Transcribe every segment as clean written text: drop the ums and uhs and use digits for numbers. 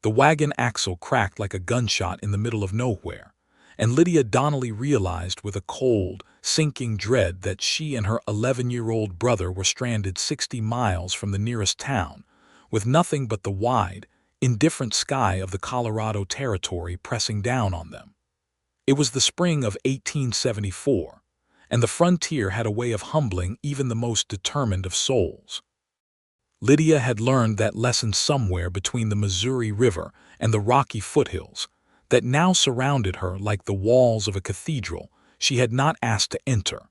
The wagon axle cracked like a gunshot in the middle of nowhere, and Lydia Donnelly realized with a cold, sinking dread that she and her 11-year-old brother were stranded 60 miles from the nearest town, with nothing but the wide, indifferent sky of the Colorado Territory pressing down on them. It was the spring of 1874, and the frontier had a way of humbling even the most determined of souls. Lydia had learned that lesson somewhere between the Missouri River and the rocky foothills that now surrounded her like the walls of a cathedral she had not asked to enter.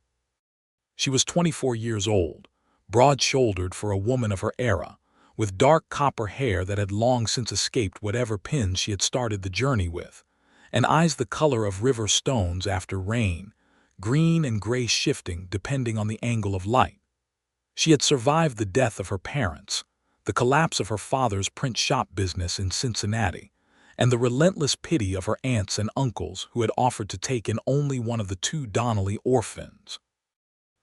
She was 24 years old, broad-shouldered for a woman of her era, with dark copper hair that had long since escaped whatever pins she had started the journey with, and eyes the color of river stones after rain, green and gray shifting depending on the angle of light. She had survived the death of her parents, the collapse of her father's print shop business in Cincinnati, and the relentless pity of her aunts and uncles who had offered to take in only one of the 2 Donnelly orphans.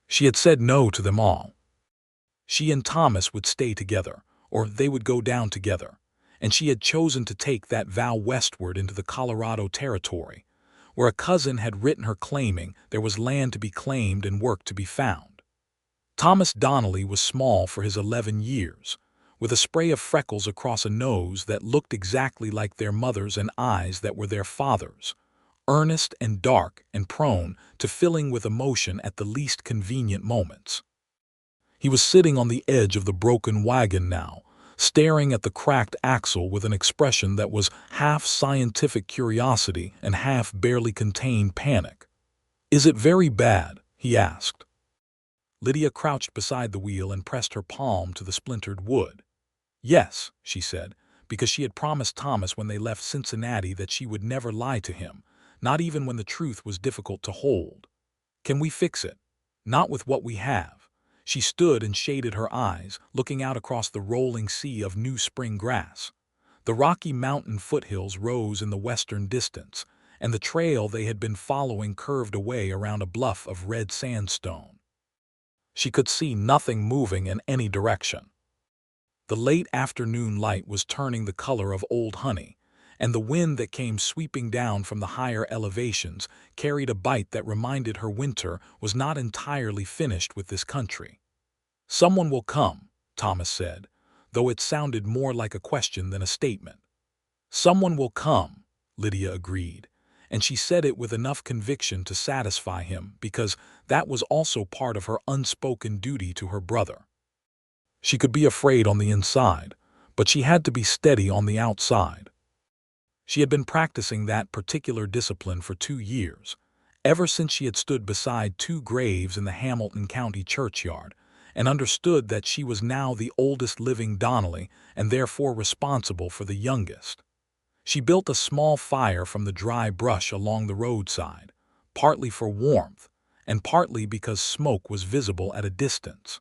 She had said no to them all. She and Thomas would stay together, or they would go down together, and she had chosen to take that vow westward into the Colorado Territory, where a cousin had written her claiming there was land to be claimed and work to be found. Thomas Donnelly was small for his 11 years, with a spray of freckles across a nose that looked exactly like their mother's and eyes that were their father's, earnest and dark and prone to filling with emotion at the least convenient moments. He was sitting on the edge of the broken wagon now, staring at the cracked axle with an expression that was half scientific curiosity and half barely contained panic. "Is it very bad?" he asked. Lydia crouched beside the wheel and pressed her palm to the splintered wood. "Yes," she said, because she had promised Thomas when they left Cincinnati that she would never lie to him, not even when the truth was difficult to hold. "Can we fix it?" "Not with what we have." She stood and shaded her eyes, looking out across the rolling sea of new spring grass. The Rocky Mountain foothills rose in the western distance, and the trail they had been following curved away around a bluff of red sandstone. She could see nothing moving in any direction. The late afternoon light was turning the color of old honey, and the wind that came sweeping down from the higher elevations carried a bite that reminded her winter was not entirely finished with this country. "Someone will come," Thomas said, though it sounded more like a question than a statement. "Someone will come," Lydia agreed, and she said it with enough conviction to satisfy him because that was also part of her unspoken duty to her brother. She could be afraid on the inside, but she had to be steady on the outside. She had been practicing that particular discipline for 2 years, ever since she had stood beside 2 graves in the Hamilton County churchyard, and understood that she was now the oldest living Donnelly and therefore responsible for the youngest. She built a small fire from the dry brush along the roadside, partly for warmth, and partly because smoke was visible at a distance.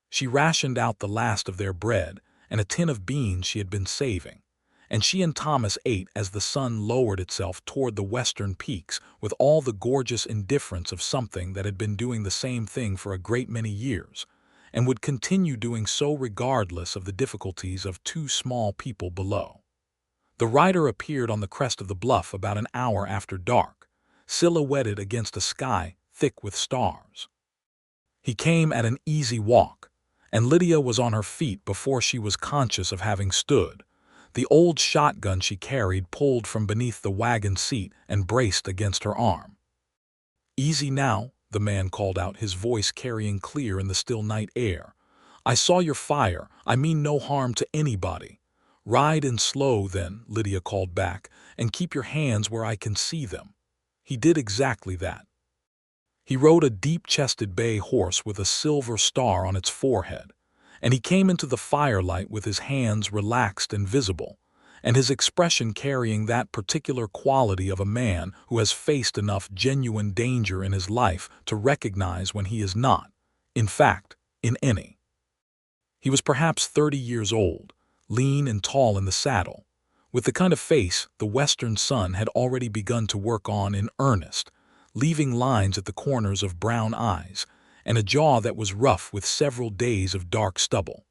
She rationed out the last of their bread and a tin of beans she had been saving, and she and Thomas ate as the sun lowered itself toward the western peaks with all the gorgeous indifference of something that had been doing the same thing for a great many years, and would continue doing so regardless of the difficulties of 2 small people below. The rider appeared on the crest of the bluff about an hour after dark, silhouetted against a sky thick with stars. He came at an easy walk, and Lydia was on her feet before she was conscious of having stood, the old shotgun she carried pulled from beneath the wagon seat and braced against her arm. "Easy now," the man called out, his voice carrying clear in the still night air. "I saw your fire. I mean no harm to anybody." "Ride in slow then," Lydia called back, "and keep your hands where I can see them." He did exactly that. He rode a deep-chested bay horse with a silver star on its forehead, and he came into the firelight with his hands relaxed and visible, and his expression carrying that particular quality of a man who has faced enough genuine danger in his life to recognize when he is not, in fact, in any. He was perhaps 30 years old, lean and tall in the saddle, with the kind of face the western sun had already begun to work on in earnest, leaving lines at the corners of brown eyes, and a jaw that was rough with several days of dark stubble.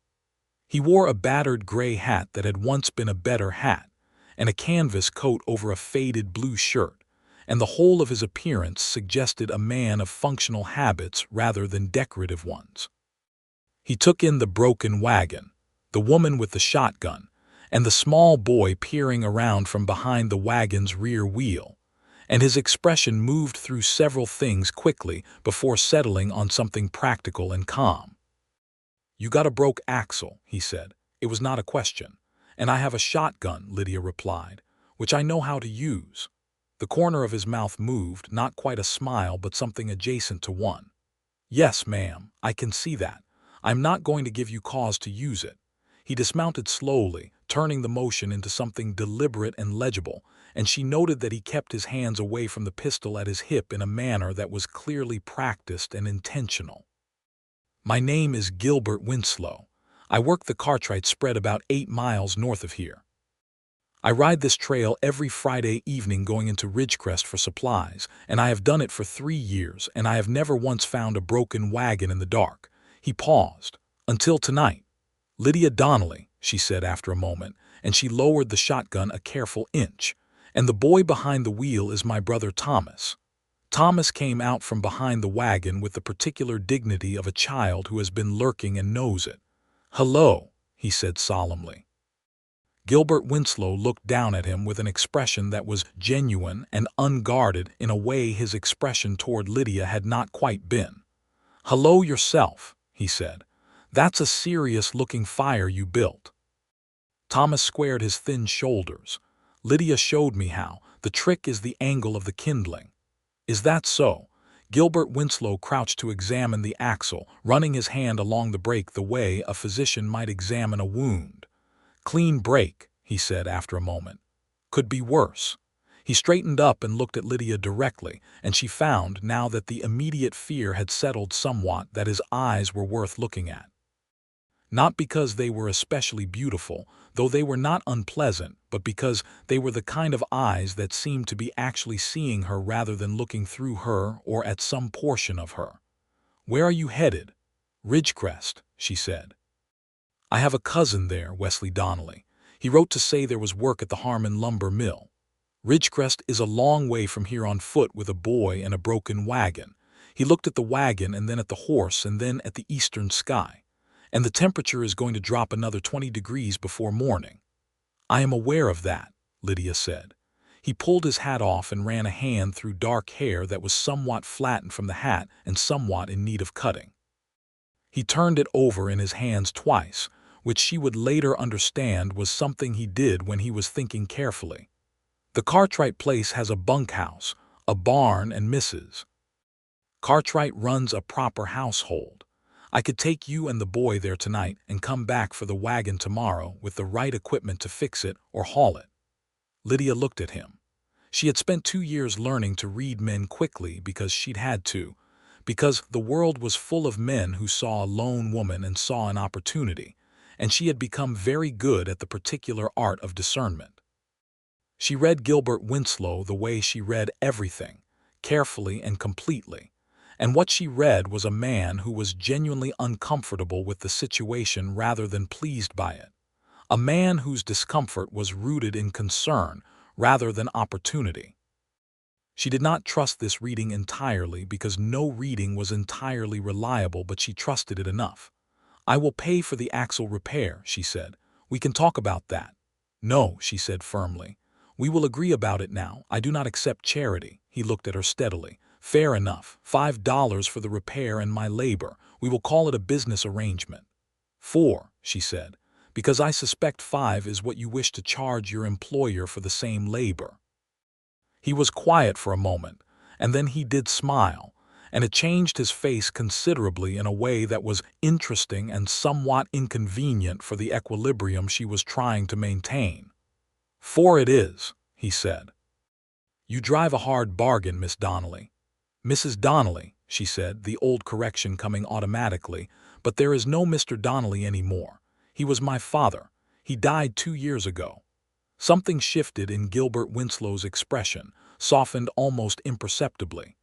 He wore a battered gray hat that had once been a better hat, and a canvas coat over a faded blue shirt, and the whole of his appearance suggested a man of functional habits rather than decorative ones. He took in the broken wagon, the woman with the shotgun, and the small boy peering around from behind the wagon's rear wheel, and his expression moved through several things quickly before settling on something practical and calm. "You got a broke axle," he said. "It was not a question. "And I have a shotgun," Lydia replied, "which I know how to use." The corner of his mouth moved, not quite a smile but something adjacent to one. "Yes, ma'am, I can see that. I'm not going to give you cause to use it." He dismounted slowly, turning the motion into something deliberate and legible, and she noted that he kept his hands away from the pistol at his hip in a manner that was clearly practiced and intentional. "My name is Gilbert Winslow. I work the Cartwright spread about 8 miles north of here. I ride this trail every Friday evening going into Ridgecrest for supplies, and I have done it for 3 years, and I have never once found a broken wagon in the dark." He paused. "Until tonight." "Lydia Donnelly," she said after a moment, and she lowered the shotgun a careful inch. "And the boy behind the wheel is my brother Thomas." Thomas came out from behind the wagon with the particular dignity of a child who has been lurking and knows it. "Hello," he said solemnly. Gilbert Winslow looked down at him with an expression that was genuine and unguarded in a way his expression toward Lydia had not quite been. "Hello yourself," he said. "That's a serious-looking fire you built." Thomas squared his thin shoulders. "Lydia showed me how. The trick is the angle of the kindling." "Is that so?" Gilbert Winslow crouched to examine the axle, running his hand along the brake the way a physician might examine a wound. "Clean break," he said after a moment. "Could be worse." He straightened up and looked at Lydia directly, and she found, now that the immediate fear had settled somewhat, that his eyes were worth looking at. Not because they were especially beautiful, though they were not unpleasant, but because they were the kind of eyes that seemed to be actually seeing her rather than looking through her or at some portion of her. "Where are you headed?" "Ridgecrest," she said. "I have a cousin there, Wesley Donnelly. He wrote to say there was work at the Harmon lumber mill. Ridgecrest is a long way from here on foot with a boy and a broken wagon." He looked at the wagon and then at the horse and then at the eastern sky. "And the temperature is going to drop another 20 degrees before morning." "I am aware of that," Lydia said. He pulled his hat off and ran a hand through dark hair that was somewhat flattened from the hat and somewhat in need of cutting. He turned it over in his hands twice, which she would later understand was something he did when he was thinking carefully. "The Cartwright place has a bunkhouse, a barn, and Mrs. Cartwright runs a proper household. I could take you and the boy there tonight and come back for the wagon tomorrow with the right equipment to fix it or haul it." Lydia looked at him. She had spent 2 years learning to read men quickly because she'd had to, because the world was full of men who saw a lone woman and saw an opportunity, and she had become very good at the particular art of discernment. She read Gilbert Winslow the way she read everything, carefully and completely, and what she read was a man who was genuinely uncomfortable with the situation rather than pleased by it, a man whose discomfort was rooted in concern rather than opportunity. She did not trust this reading entirely because no reading was entirely reliable, but she trusted it enough. "I will pay for the axle repair," she said. "We can talk about that." "No," she said firmly. "We will agree about it now. I do not accept charity." He looked at her steadily. "Fair enough. $5 for the repair and my labor. We will call it a business arrangement." "4," she said, "because I suspect 5 is what you wish to charge your employer for the same labor." He was quiet for a moment, and then he did smile, and it changed his face considerably in a way that was interesting and somewhat inconvenient for the equilibrium she was trying to maintain. "4 it is," he said. "You drive a hard bargain, Miss Donnelly." "Mrs. Donnelly," she said, the old correction coming automatically, "but there is no Mr. Donnelly anymore. He was my father. He died 2 years ago." Something shifted in Gilbert Winslow's expression, softened almost imperceptibly.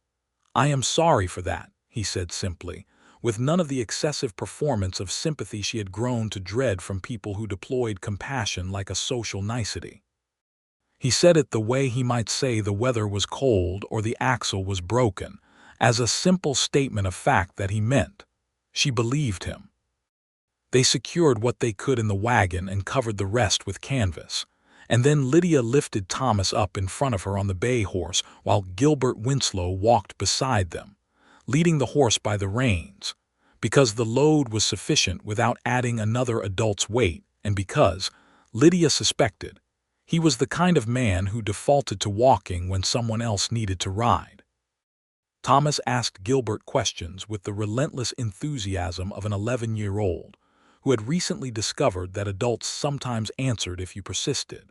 "I am sorry for that," he said simply, with none of the excessive performance of sympathy she had grown to dread from people who deployed compassion like a social nicety. He said it the way he might say the weather was cold or the axle was broken, as a simple statement of fact that he meant. She believed him. They secured what they could in the wagon and covered the rest with canvas. And then Lydia lifted Thomas up in front of her on the bay horse while Gilbert Winslow walked beside them, leading the horse by the reins, because the load was sufficient without adding another adult's weight and because, Lydia suspected, he was the kind of man who defaulted to walking when someone else needed to ride. Thomas asked Gilbert questions with the relentless enthusiasm of an 11-year-old who had recently discovered that adults sometimes answered if you persisted.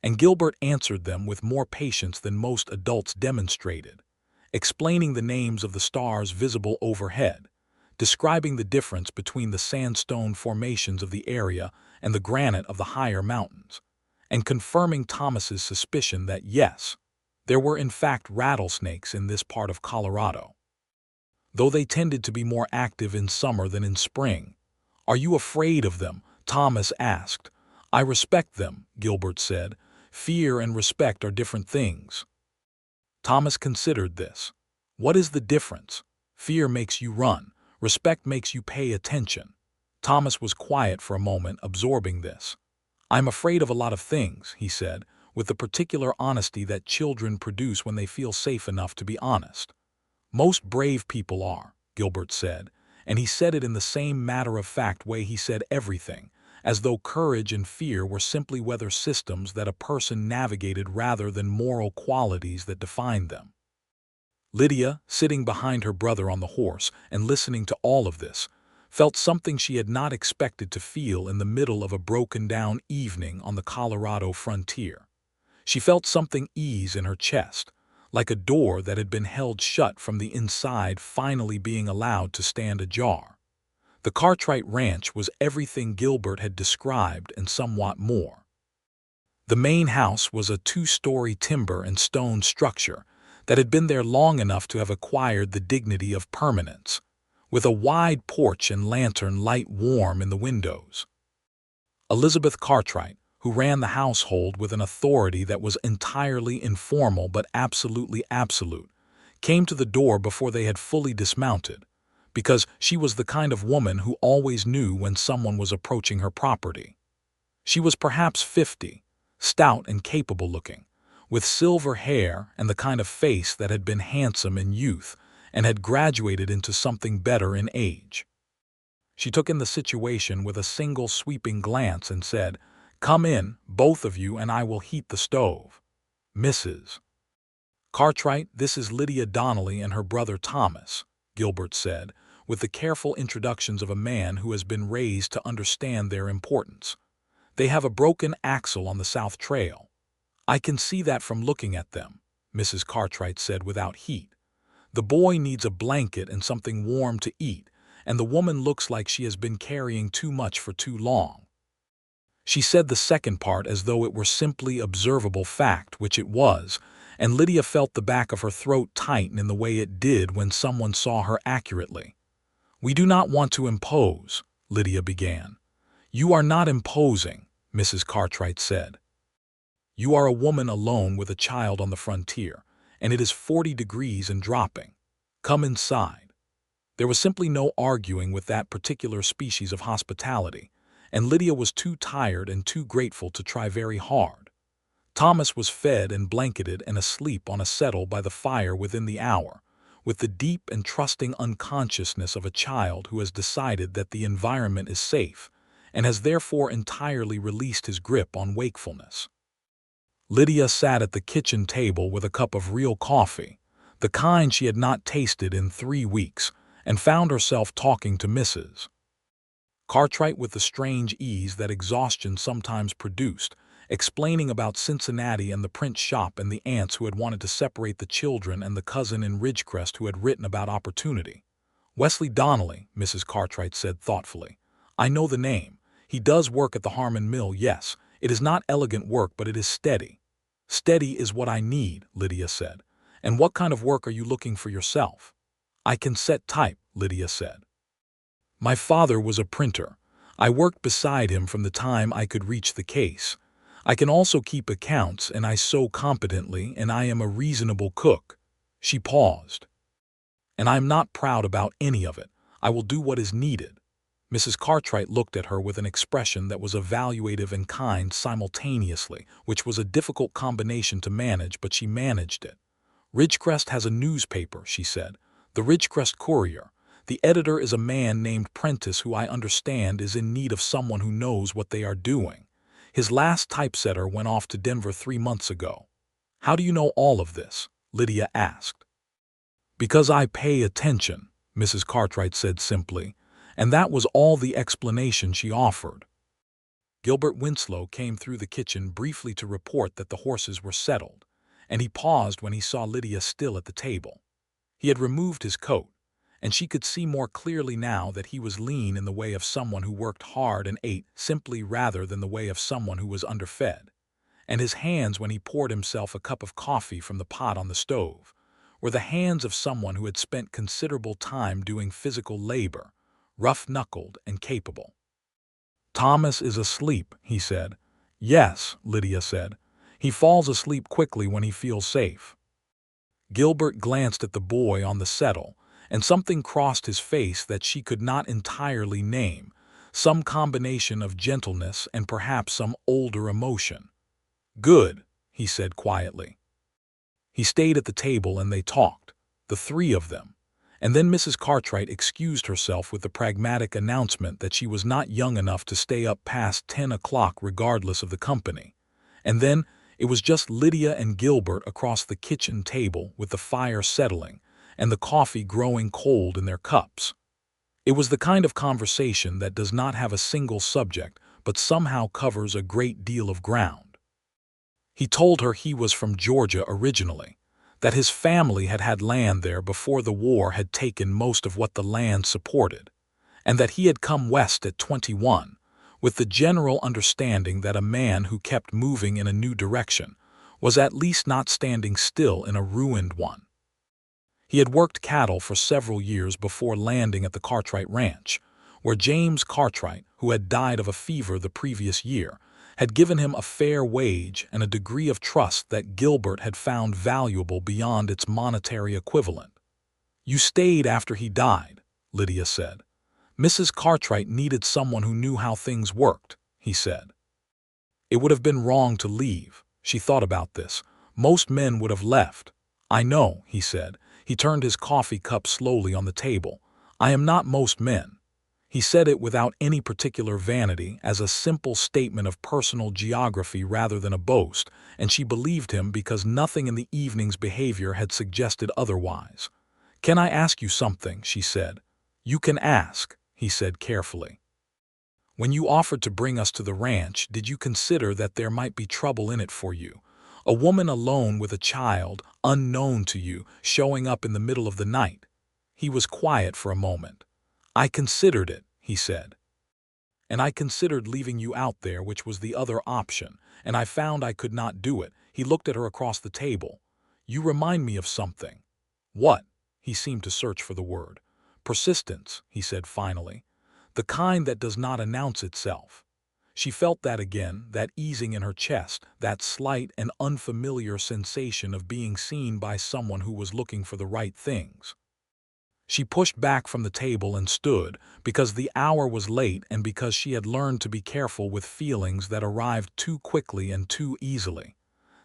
And Gilbert answered them with more patience than most adults demonstrated, explaining the names of the stars visible overhead, describing the difference between the sandstone formations of the area and the granite of the higher mountains, and confirming Thomas's suspicion that yes, there were in fact rattlesnakes in this part of Colorado, though they tended to be more active in summer than in spring. "Are you afraid of them?" Thomas asked. "I respect them," Gilbert said. "Fear and respect are different things." Thomas considered this. What is the difference? Fear makes you run. Respect makes you pay attention. Thomas was quiet for a moment, absorbing this. "I'm afraid of a lot of things," he said, with the particular honesty that children produce when they feel safe enough to be honest. "Most brave people are," Gilbert said, and he said it in the same matter-of-fact way he said everything, as though courage and fear were simply weather systems that a person navigated rather than moral qualities that defined them. Lydia, sitting behind her brother on the horse and listening to all of this, felt something she had not expected to feel in the middle of a broken-down evening on the Colorado frontier. She felt something ease in her chest, like a door that had been held shut from the inside finally being allowed to stand ajar. The Cartwright Ranch was everything Gilbert had described and somewhat more. The main house was a 2-story timber and stone structure that had been there long enough to have acquired the dignity of permanence, with a wide porch and lantern light warm in the windows. Elizabeth Cartwright, who ran the household with an authority that was entirely informal but absolutely absolute, came to the door before they had fully dismounted, because she was the kind of woman who always knew when someone was approaching her property. She was perhaps 50, stout and capable-looking, with silver hair and the kind of face that had been handsome in youth and had graduated into something better in age. She took in the situation with a single sweeping glance and said, "Come in, both of you, and I will heat the stove. Mrs. Cartwright, this is Lydia Donnelly and her brother Thomas," Gilbert said, with the careful introductions of a man who has been raised to understand their importance. "They have a broken axle on the South Trail." "I can see that from looking at them," Mrs. Cartwright said without heat. "The boy needs a blanket and something warm to eat, and the woman looks like she has been carrying too much for too long." She said the second part as though it were simply observable fact, which it was, and Lydia felt the back of her throat tighten in the way it did when someone saw her accurately. "We do not want to impose," Lydia began. "You are not imposing," Mrs. Cartwright said. "You are a woman alone with a child on the frontier, and it is 40 degrees and dropping. Come inside." There was simply no arguing with that particular species of hospitality, and Lydia was too tired and too grateful to try very hard. Thomas was fed and blanketed and asleep on a settle by the fire within the hour, with the deep and trusting unconsciousness of a child who has decided that the environment is safe and has therefore entirely released his grip on wakefulness. Lydia sat at the kitchen table with a cup of real coffee, the kind she had not tasted in 3 weeks, and found herself talking to Mrs. Cartwright with the strange ease that exhaustion sometimes produced, explaining about Cincinnati and the print shop and the aunts who had wanted to separate the children and the cousin in Ridgecrest who had written about opportunity. "Wesley Donnelly," Mrs. Cartwright said thoughtfully. "I know the name. He does work at the Harmon Mill, yes. It is not elegant work, but it is steady." "Steady is what I need," Lydia said. "And what kind of work are you looking for yourself?" "I can set type," Lydia said. My father was a printer. I worked beside him from the time I could reach the case. I can also keep accounts, and I sew competently, and I am a reasonable cook." She paused. "And I am not proud about any of it. I will do what is needed." Mrs. Cartwright looked at her with an expression that was evaluative and kind simultaneously, which was a difficult combination to manage, but she managed it. "Ridgecrest has a newspaper," she said. "The Ridgecrest Courier. The editor is a man named Prentice, who I understand is in need of someone who knows what they are doing. His last typesetter went off to Denver 3 months ago." "How do you know all of this?" Lydia asked. "Because I pay attention," Mrs. Cartwright said simply, and that was all the explanation she offered. Gilbert Winslow came through the kitchen briefly to report that the horses were settled, and he paused when he saw Lydia still at the table. He had removed his coat, and she could see more clearly now that he was lean in the way of someone who worked hard and ate simply rather than the way of someone who was underfed. And his hands, when he poured himself a cup of coffee from the pot on the stove, were the hands of someone who had spent considerable time doing physical labor, rough-knuckled and capable. "Thomas is asleep," he said. "Yes," Lydia said. "He falls asleep quickly when he feels safe." Gilbert glanced at the boy on the settle, and something crossed his face that she could not entirely name, some combination of gentleness and perhaps some older emotion. "Good," he said quietly. He stayed at the table and they talked, the three of them. And then Mrs. Cartwright excused herself with the pragmatic announcement that she was not young enough to stay up past 10 o'clock regardless of the company. And then it was just Lydia and Gilbert across the kitchen table with the fire settling and the coffee growing cold in their cups. It was the kind of conversation that does not have a single subject but somehow covers a great deal of ground. He told her he was from Georgia originally, that his family had had land there before the war had taken most of what the land supported, and that he had come west at 21, with the general understanding that a man who kept moving in a new direction was at least not standing still in a ruined one. He had worked cattle for several years before landing at the Cartwright Ranch, where James Cartwright, who had died of a fever the previous year, had given him a fair wage and a degree of trust that Gilbert had found valuable beyond its monetary equivalent. "You stayed after he died," Lydia said. "Mrs. Cartwright needed someone who knew how things worked," he said. "It would have been wrong to leave." She thought about this. "Most men would have left." "I know," he said. He turned his coffee cup slowly on the table. "I am not most men." He said it without any particular vanity, as a simple statement of personal geography rather than a boast, and she believed him because nothing in the evening's behavior had suggested otherwise. "Can I ask you something?" she said. "You can ask," he said carefully. "When you offered to bring us to the ranch, did you consider that there might be trouble in it for you? A woman alone with a child, unknown to you, showing up in the middle of the night?" He was quiet for a moment. "I considered it," he said. "And I considered leaving you out there, which was the other option, and I found I could not do it." He looked at her across the table. "You remind me of something." "What?" He seemed to search for the word. "Persistence," he said finally. "The kind that does not announce itself." She felt that again, that easing in her chest, that slight and unfamiliar sensation of being seen by someone who was looking for the right things. She pushed back from the table and stood, because the hour was late and because she had learned to be careful with feelings that arrived too quickly and too easily.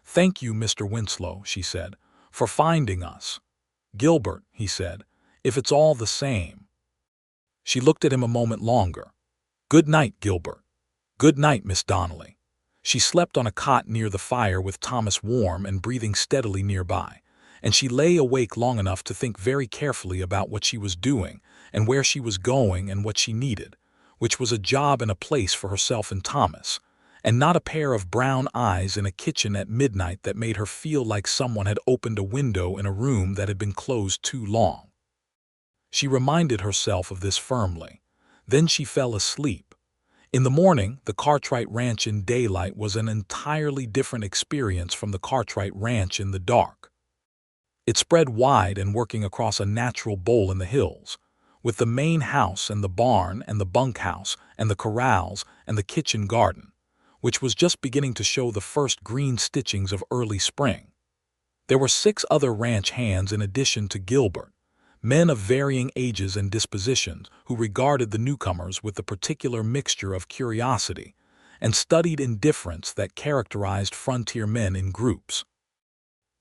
"Thank you, Mr. Winslow," she said, "for finding us." "Gilbert," he said, "if it's all the same." She looked at him a moment longer. "Good night, Gilbert." "Good night, Miss Donnelly." She slept on a cot near the fire with Thomas warm and breathing steadily nearby, and she lay awake long enough to think very carefully about what she was doing and where she was going and what she needed, which was a job and a place for herself and Thomas, and not a pair of brown eyes in a kitchen at midnight that made her feel like someone had opened a window in a room that had been closed too long. She reminded herself of this firmly. Then she fell asleep. In the morning, the Cartwright Ranch in daylight was an entirely different experience from the Cartwright Ranch in the dark. It spread wide and working across a natural bowl in the hills, with the main house and the barn and the bunkhouse and the corrals and the kitchen garden, which was just beginning to show the first green stitchings of early spring. There were 6 other ranch hands in addition to Gilbert, men of varying ages and dispositions who regarded the newcomers with the particular mixture of curiosity and studied indifference that characterized frontier men in groups.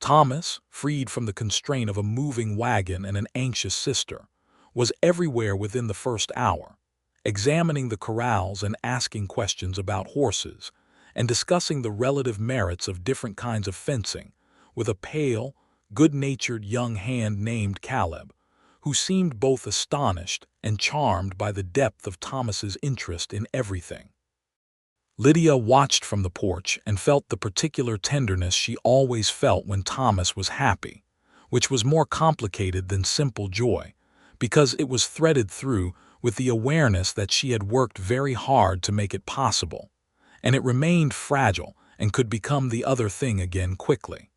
Thomas, freed from the constraint of a moving wagon and an anxious sister, was everywhere within the first hour, examining the corrals and asking questions about horses, and discussing the relative merits of different kinds of fencing with a pale, good-natured young hand named Caleb, who seemed both astonished and charmed by the depth of Thomas's interest in everything. Lydia watched from the porch and felt the particular tenderness she always felt when Thomas was happy, which was more complicated than simple joy, because it was threaded through with the awareness that she had worked very hard to make it possible, and it remained fragile and could become the other thing again quickly.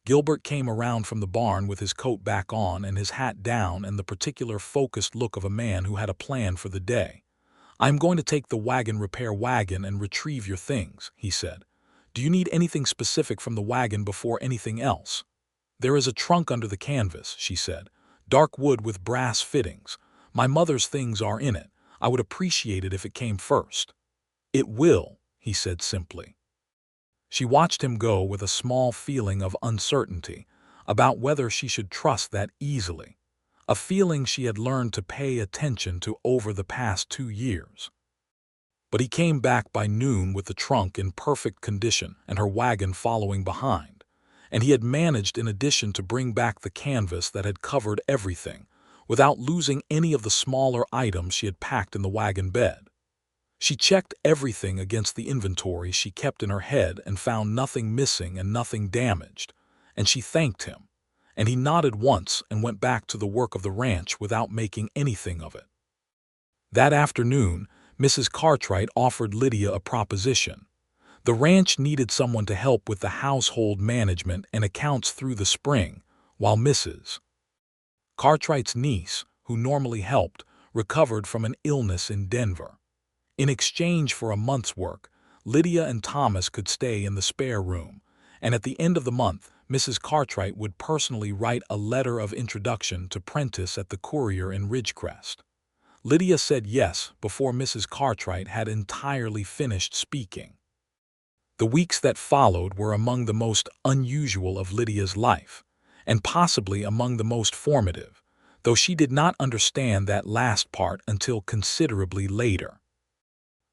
Gilbert came around from the barn with his coat back on and his hat down and the particular focused look of a man who had a plan for the day. "I'm going to take the wagon repair wagon and retrieve your things," he said. "Do you need anything specific from the wagon before anything else?" "There is a trunk under the canvas," she said. "Dark wood with brass fittings. My mother's things are in it. I would appreciate it if it came first." "It will," he said simply. She watched him go with a small feeling of uncertainty about whether she should trust that easily, a feeling she had learned to pay attention to over the past 2 years. But he came back by noon with the trunk in perfect condition and her wagon following behind, and he had managed in addition to bring back the canvas that had covered everything, without losing any of the smaller items she had packed in the wagon bed. She checked everything against the inventory she kept in her head and found nothing missing and nothing damaged, and she thanked him, and he nodded once and went back to the work of the ranch without making anything of it. That afternoon, Mrs. Cartwright offered Lydia a proposition. The ranch needed someone to help with the household management and accounts through the spring, while Mrs. Cartwright's niece, who normally helped, recovered from an illness in Denver. In exchange for a month's work, Lydia and Thomas could stay in the spare room, and at the end of the month, Mrs. Cartwright would personally write a letter of introduction to Prentice at the Courier in Ridgecrest. Lydia said yes before Mrs. Cartwright had entirely finished speaking. The weeks that followed were among the most unusual of Lydia's life, and possibly among the most formative, though she did not understand that last part until considerably later.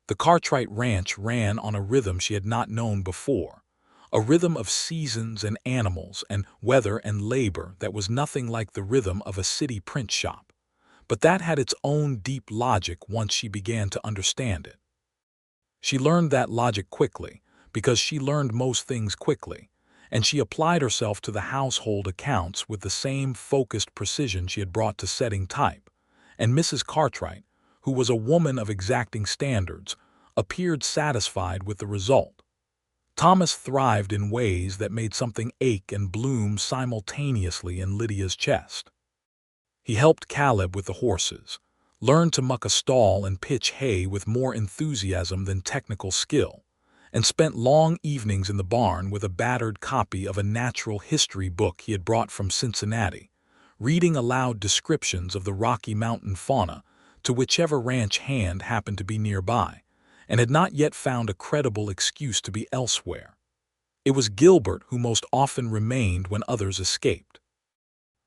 The Cartwright Ranch ran on a rhythm she had not known before, a rhythm of seasons and animals and weather and labor that was nothing like the rhythm of a city print shop, but that had its own deep logic once she began to understand it. She learned that logic quickly, because she learned most things quickly, and she applied herself to the household accounts with the same focused precision she had brought to setting type, and Mrs. Cartwright, who was a woman of exacting standards, appeared satisfied with the result. Thomas thrived in ways that made something ache and bloom simultaneously in Lydia's chest. He helped Caleb with the horses, learned to muck a stall and pitch hay with more enthusiasm than technical skill, and spent long evenings in the barn with a battered copy of a natural history book he had brought from Cincinnati, reading aloud descriptions of the Rocky Mountain fauna to whichever ranch hand happened to be nearby, and had not yet found a credible excuse to be elsewhere. It was Gilbert who most often remained when others escaped.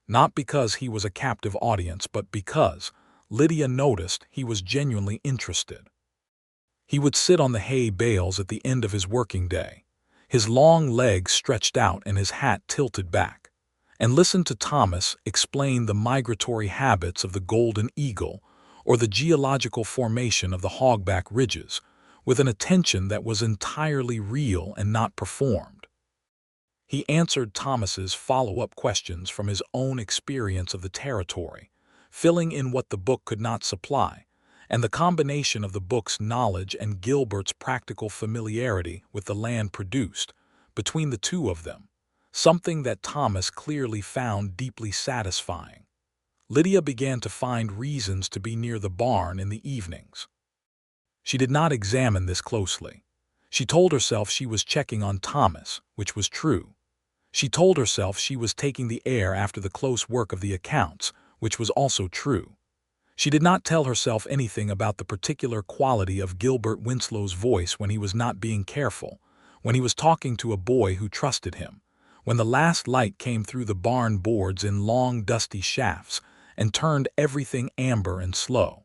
Not because he was a captive audience, but because, Lydia noticed, he was genuinely interested. He would sit on the hay bales at the end of his working day, his long legs stretched out and his hat tilted back, and listen to Thomas explain the migratory habits of the golden eagle or the geological formation of the hogback ridges, with an attention that was entirely real and not performed. He answered Thomas's follow-up questions from his own experience of the territory, filling in what the book could not supply, and the combination of the book's knowledge and Gilbert's practical familiarity with the land produced, between the two of them, something that Thomas clearly found deeply satisfying. Lydia began to find reasons to be near the barn in the evenings. She did not examine this closely. She told herself she was checking on Thomas, which was true. She told herself she was taking the air after the close work of the accounts, which was also true. She did not tell herself anything about the particular quality of Gilbert Winslow's voice when he was not being careful, when he was talking to a boy who trusted him, when the last light came through the barn boards in long dusty shafts and turned everything amber and slow.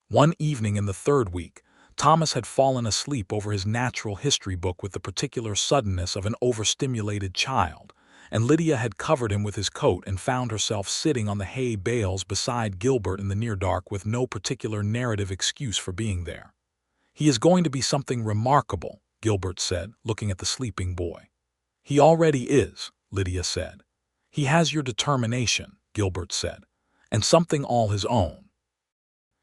One evening in the third week, Thomas had fallen asleep over his natural history book with the particular suddenness of an overstimulated child, and Lydia had covered him with his coat and found herself sitting on the hay bales beside Gilbert in the near dark with no particular narrative excuse for being there. "He is going to be something remarkable," Gilbert said, looking at the sleeping boy. "He already is," Lydia said. "He has your determination," Gilbert said, "and something all his own.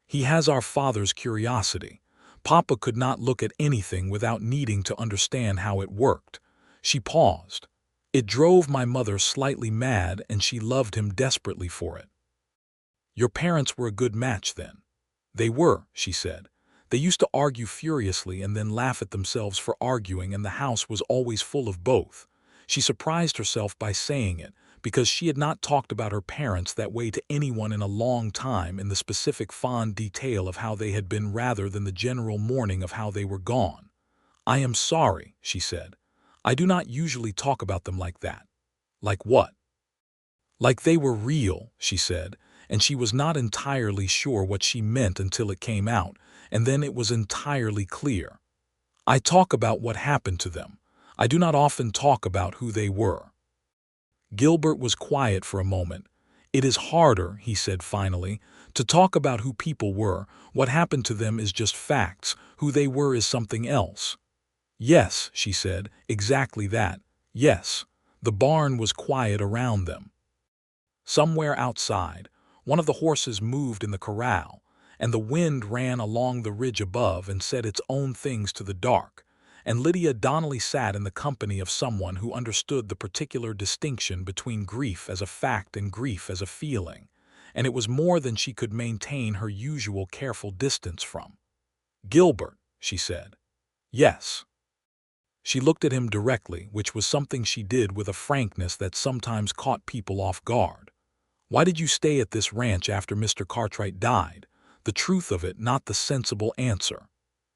He has our father's curiosity. Papa could not look at anything without needing to understand how it worked." She paused. "It drove my mother slightly mad, and she loved him desperately for it." "Your parents were a good match then." "They were," she said. "They used to argue furiously and then laugh at themselves for arguing, and the house was always full of both." She surprised herself by saying it, because she had not talked about her parents that way to anyone in a long time, in the specific fond detail of how they had been rather than the general mourning of how they were gone. "I am sorry," she said. "I do not usually talk about them like that." "Like what?" "Like they were real," she said, and she was not entirely sure what she meant until it came out, and then it was entirely clear. "I talk about what happened to them. I do not often talk about who they were." Gilbert was quiet for a moment. "It is harder," he said finally, "to talk about who people were. What happened to them is just facts. Who they were is something else." "Yes," she said, "exactly that. Yes." The barn was quiet around them. Somewhere outside, one of the horses moved in the corral, and the wind ran along the ridge above and said its own things to the dark, and Lydia Donnelly sat in the company of someone who understood the particular distinction between grief as a fact and grief as a feeling, and it was more than she could maintain her usual careful distance from. "Gilbert," she said. "Yes." She looked at him directly, which was something she did with a frankness that sometimes caught people off guard. "Why did you stay at this ranch after Mr. Cartwright died?" The truth of it, not the sensible answer.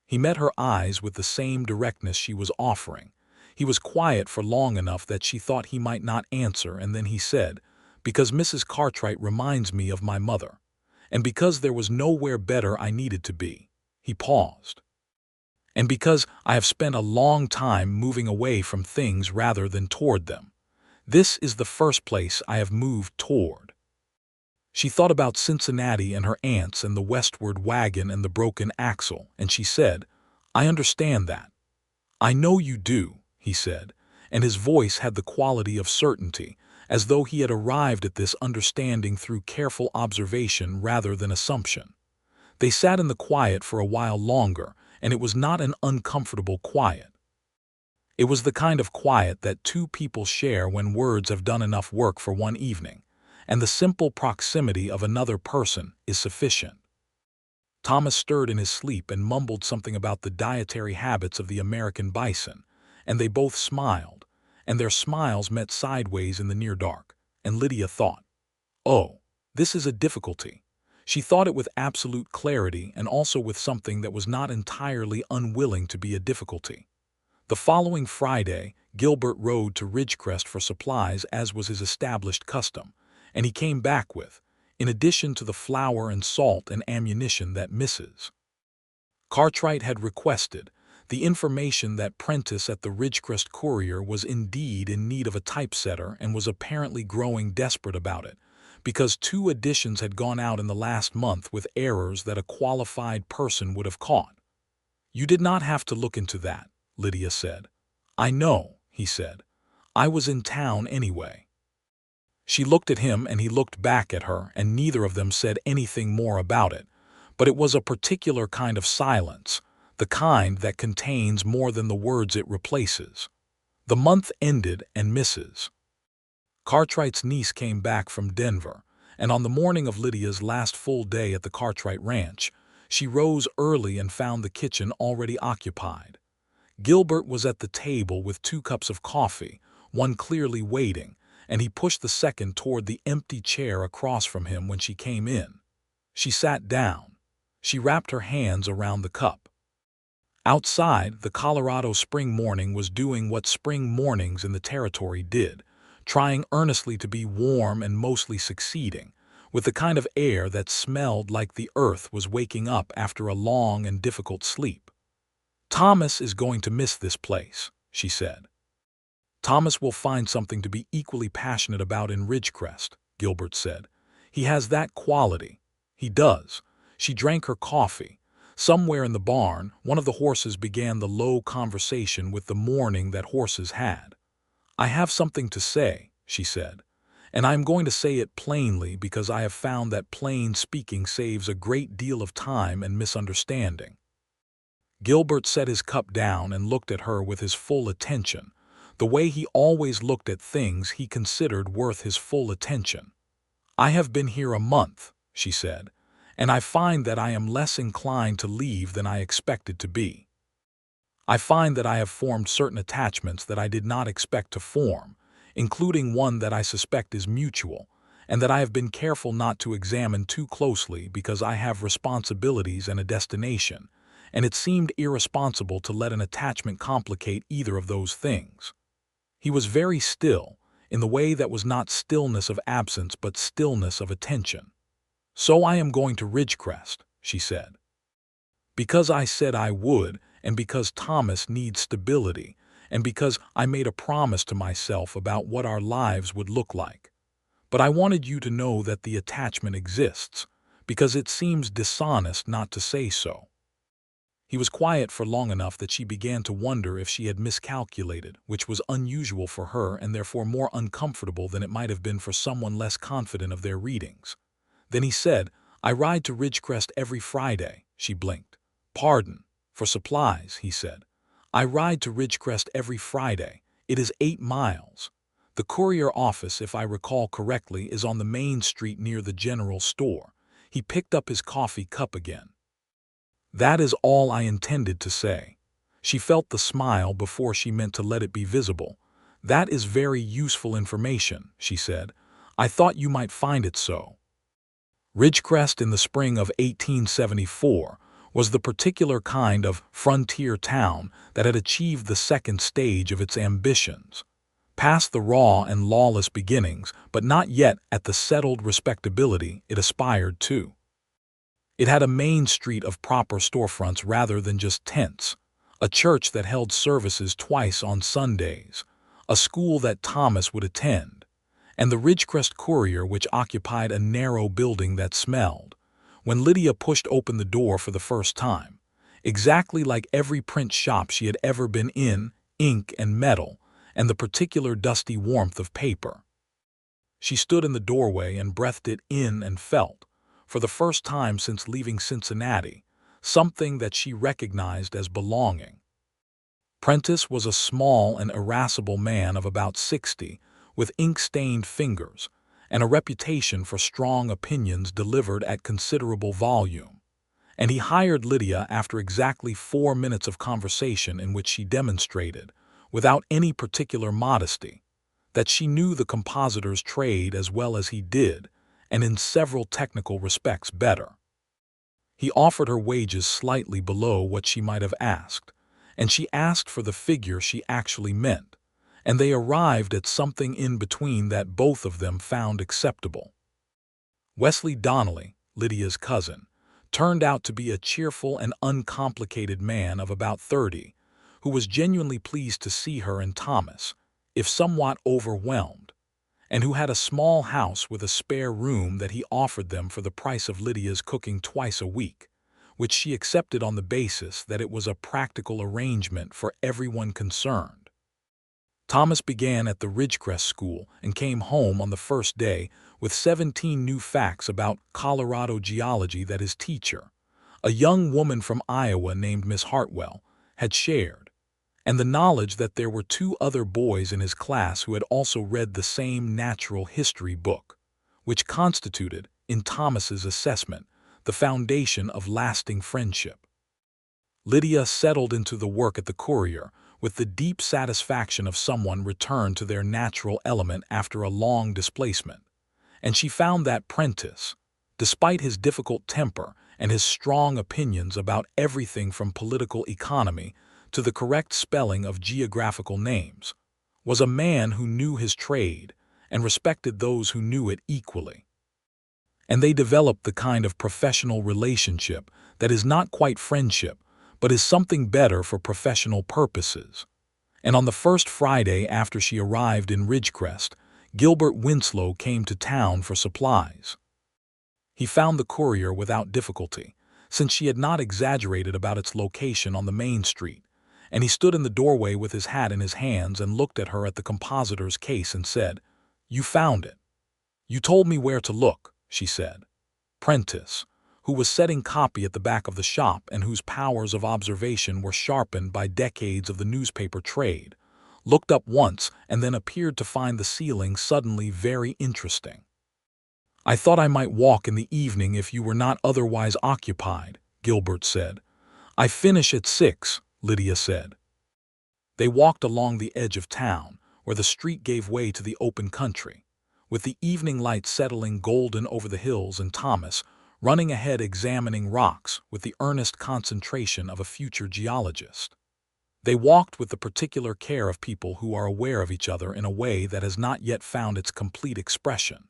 He met her eyes with the same directness she was offering. He was quiet for long enough that she thought he might not answer, and then he said, "Because Mrs. Cartwright reminds me of my mother. And because there was nowhere better I needed to be." He paused. "And because I have spent a long time moving away from things rather than toward them. This is the first place I have moved toward." She thought about Cincinnati and her aunts and the westward wagon and the broken axle, and she said, "I understand that." "I know you do," he said, and his voice had the quality of certainty, as though he had arrived at this understanding through careful observation rather than assumption. They sat in the quiet for a while longer, and it was not an uncomfortable quiet. It was the kind of quiet that two people share when words have done enough work for one evening, and the simple proximity of another person is sufficient. Thomas stirred in his sleep and mumbled something about the dietary habits of the American bison, and they both smiled, and their smiles met sideways in the near dark, and Lydia thought, "Oh, this is a difficulty." She thought it with absolute clarity and also with something that was not entirely unwilling to be a difficulty. The following Friday, Gilbert rode to Ridgecrest for supplies as was his established custom, and he came back with, in addition to the flour and salt and ammunition that Mrs. Cartwright had requested, the information that Prentice at the Ridgecrest Courier was indeed in need of a typesetter and was apparently growing desperate about it, because 2 editions had gone out in the last month with errors that a qualified person would have caught. "You did not have to look into that," Lydia said. "I know," he said. "I was in town anyway." She looked at him and he looked back at her, and neither of them said anything more about it, but it was a particular kind of silence, the kind that contains more than the words it replaces. The month ended and Mrs. Cartwright's niece came back from Denver, and on the morning of Lydia's last full day at the Cartwright Ranch, she rose early and found the kitchen already occupied. Gilbert was at the table with 2 cups of coffee, one clearly waiting, and he pushed the second toward the empty chair across from him when she came in. She sat down. She wrapped her hands around the cup. Outside, the Colorado spring morning was doing what spring mornings in the territory did, trying earnestly to be warm and mostly succeeding, with the kind of air that smelled like the earth was waking up after a long and difficult sleep. "Thomas is going to miss this place," she said. "Thomas will find something to be equally passionate about in Ridgecrest," Gilbert said. "He has that quality. He does." She drank her coffee. Somewhere in the barn, one of the horses began the low conversation with the morning that horses had. "I have something to say," she said, "and I am going to say it plainly because I have found that plain speaking saves a great deal of time and misunderstanding." Gilbert set his cup down and looked at her with his full attention, the way he always looked at things he considered worth his full attention. "I have been here a month," she said, "and I find that I am less inclined to leave than I expected to be. I find that I have formed certain attachments that I did not expect to form, including one that I suspect is mutual, and that I have been careful not to examine too closely because I have responsibilities and a destination, and it seemed irresponsible to let an attachment complicate either of those things." He was very still, in the way that was not stillness of absence but stillness of attention. "So I am going to Ridgecrest," she said. "Because I said I would, and because Thomas needs stability, and because I made a promise to myself about what our lives would look like. But I wanted you to know that the attachment exists, because it seems dishonest not to say so." He was quiet for long enough that she began to wonder if she had miscalculated, which was unusual for her and therefore more uncomfortable than it might have been for someone less confident of their readings. Then he said, "I ride to Ridgecrest every Friday." She blinked. "Pardon. For supplies," he said. "I ride to Ridgecrest every Friday. It is 8 miles. The courier office, if I recall correctly, is on the main street near the general store." He picked up his coffee cup again. "That is all I intended to say." She felt the smile before she meant to let it be visible. "That is very useful information," she said. "I thought you might find it so." Ridgecrest in the spring of 1874 was the particular kind of frontier town that had achieved the second stage of its ambitions, past the raw and lawless beginnings, but not yet at the settled respectability it aspired to. It had a main street of proper storefronts rather than just tents, a church that held services twice on Sundays, a school that Thomas would attend, and the Ridgecrest Courier, which occupied a narrow building that smelled. When Lydia pushed open the door for the first time, exactly like every print shop she had ever been in, ink and metal, and the particular dusty warmth of paper. She stood in the doorway and breathed it in and felt, for the first time since leaving Cincinnati, something that she recognized as belonging. Prentice was a small and irascible man of about 60, with ink-stained fingers, and a reputation for strong opinions delivered at considerable volume. And he hired Lydia after exactly 4 minutes of conversation in which she demonstrated, without any particular modesty, that she knew the compositor's trade as well as he did, and in several technical respects better. He offered her wages slightly below what she might have asked, and she asked for the figure she actually meant, and they arrived at something in between that both of them found acceptable. Wesley Donnelly, Lydia's cousin, turned out to be a cheerful and uncomplicated man of about 30, who was genuinely pleased to see her and Thomas, if somewhat overwhelmed, and who had a small house with a spare room that he offered them for the price of Lydia's cooking twice a week, which she accepted on the basis that it was a practical arrangement for everyone concerned. Thomas began at the Ridgecrest School and came home on the first day with 17 new facts about Colorado geology that his teacher, a young woman from Iowa named Miss Hartwell, had shared, and the knowledge that there were 2 other boys in his class who had also read the same natural history book, which constituted, in Thomas's assessment, the foundation of lasting friendship. Lydia settled into the work at the Courier with the deep satisfaction of someone returned to their natural element after a long displacement, and she found that Prentice, despite his difficult temper and his strong opinions about everything from political economy to the correct spelling of geographical names, was a man who knew his trade and respected those who knew it equally. And they developed the kind of professional relationship that is not quite friendship, but is something better for professional purposes. And on the first Friday after she arrived in Ridgecrest, Gilbert Winslow came to town for supplies. He found the Courier without difficulty, since she had not exaggerated about its location on the main street, and he stood in the doorway with his hat in his hands and looked at her at the compositor's case and said, "You found it." "You told me where to look," she said. Prentice, who was setting copy at the back of the shop and whose powers of observation were sharpened by decades of the newspaper trade, looked up once and then appeared to find the ceiling suddenly very interesting. "I thought I might walk in the evening if you were not otherwise occupied," Gilbert said. "I finish at 6, Lydia said. They walked along the edge of town, where the street gave way to the open country, with the evening light settling golden over the hills and Thomas running ahead examining rocks with the earnest concentration of a future geologist. They walked with the particular care of people who are aware of each other in a way that has not yet found its complete expression,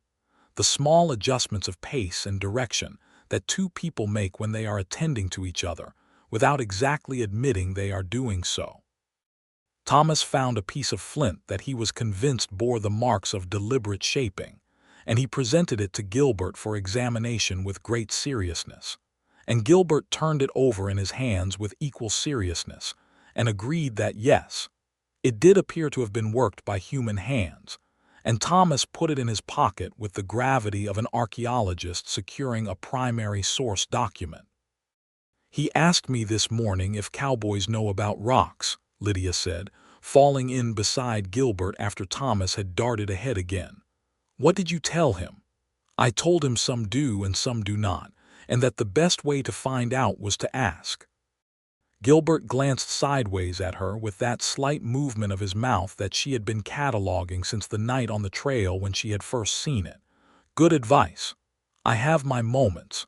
the small adjustments of pace and direction that two people make when they are attending to each other, without exactly admitting they are doing so. Thomas found a piece of flint that he was convinced bore the marks of deliberate shaping, and he presented it to Gilbert for examination with great seriousness. And Gilbert turned it over in his hands with equal seriousness, and agreed that yes, it did appear to have been worked by human hands, and Thomas put it in his pocket with the gravity of an archaeologist securing a primary source document. "He asked me this morning if cowboys know about rocks," Lydia said, falling in beside Gilbert after Thomas had darted ahead again. "What did you tell him?" "I told him some do and some do not, and that the best way to find out was to ask." Gilbert glanced sideways at her with that slight movement of his mouth that she had been cataloging since the night on the trail when she had first seen it. "Good advice. I have my moments."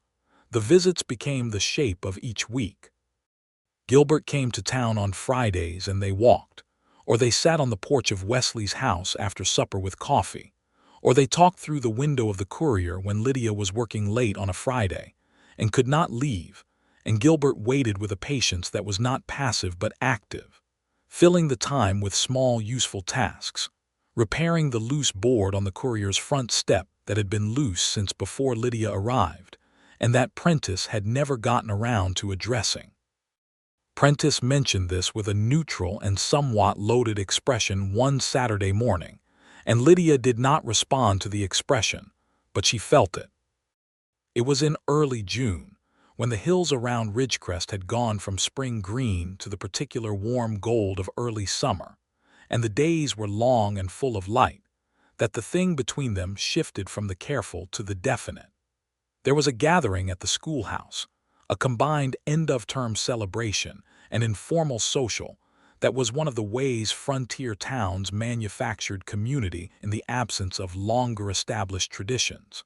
The visits became the shape of each week. Gilbert came to town on Fridays and they walked, or they sat on the porch of Wesley's house after supper with coffee, or they talked through the window of the Courier when Lydia was working late on a Friday and could not leave, and Gilbert waited with a patience that was not passive but active, filling the time with small useful tasks, repairing the loose board on the Courier's front step that had been loose since before Lydia arrived, and that Prentice had never gotten around to addressing. Prentice mentioned this with a neutral and somewhat loaded expression one Saturday morning, and Lydia did not respond to the expression, but she felt it. It was in early June, when the hills around Ridgecrest had gone from spring green to the particular warm gold of early summer, and the days were long and full of light, that the thing between them shifted from the careful to the definite. There was a gathering at the schoolhouse, a combined end-of-term celebration and informal social that was one of the ways frontier towns manufactured community in the absence of longer-established traditions.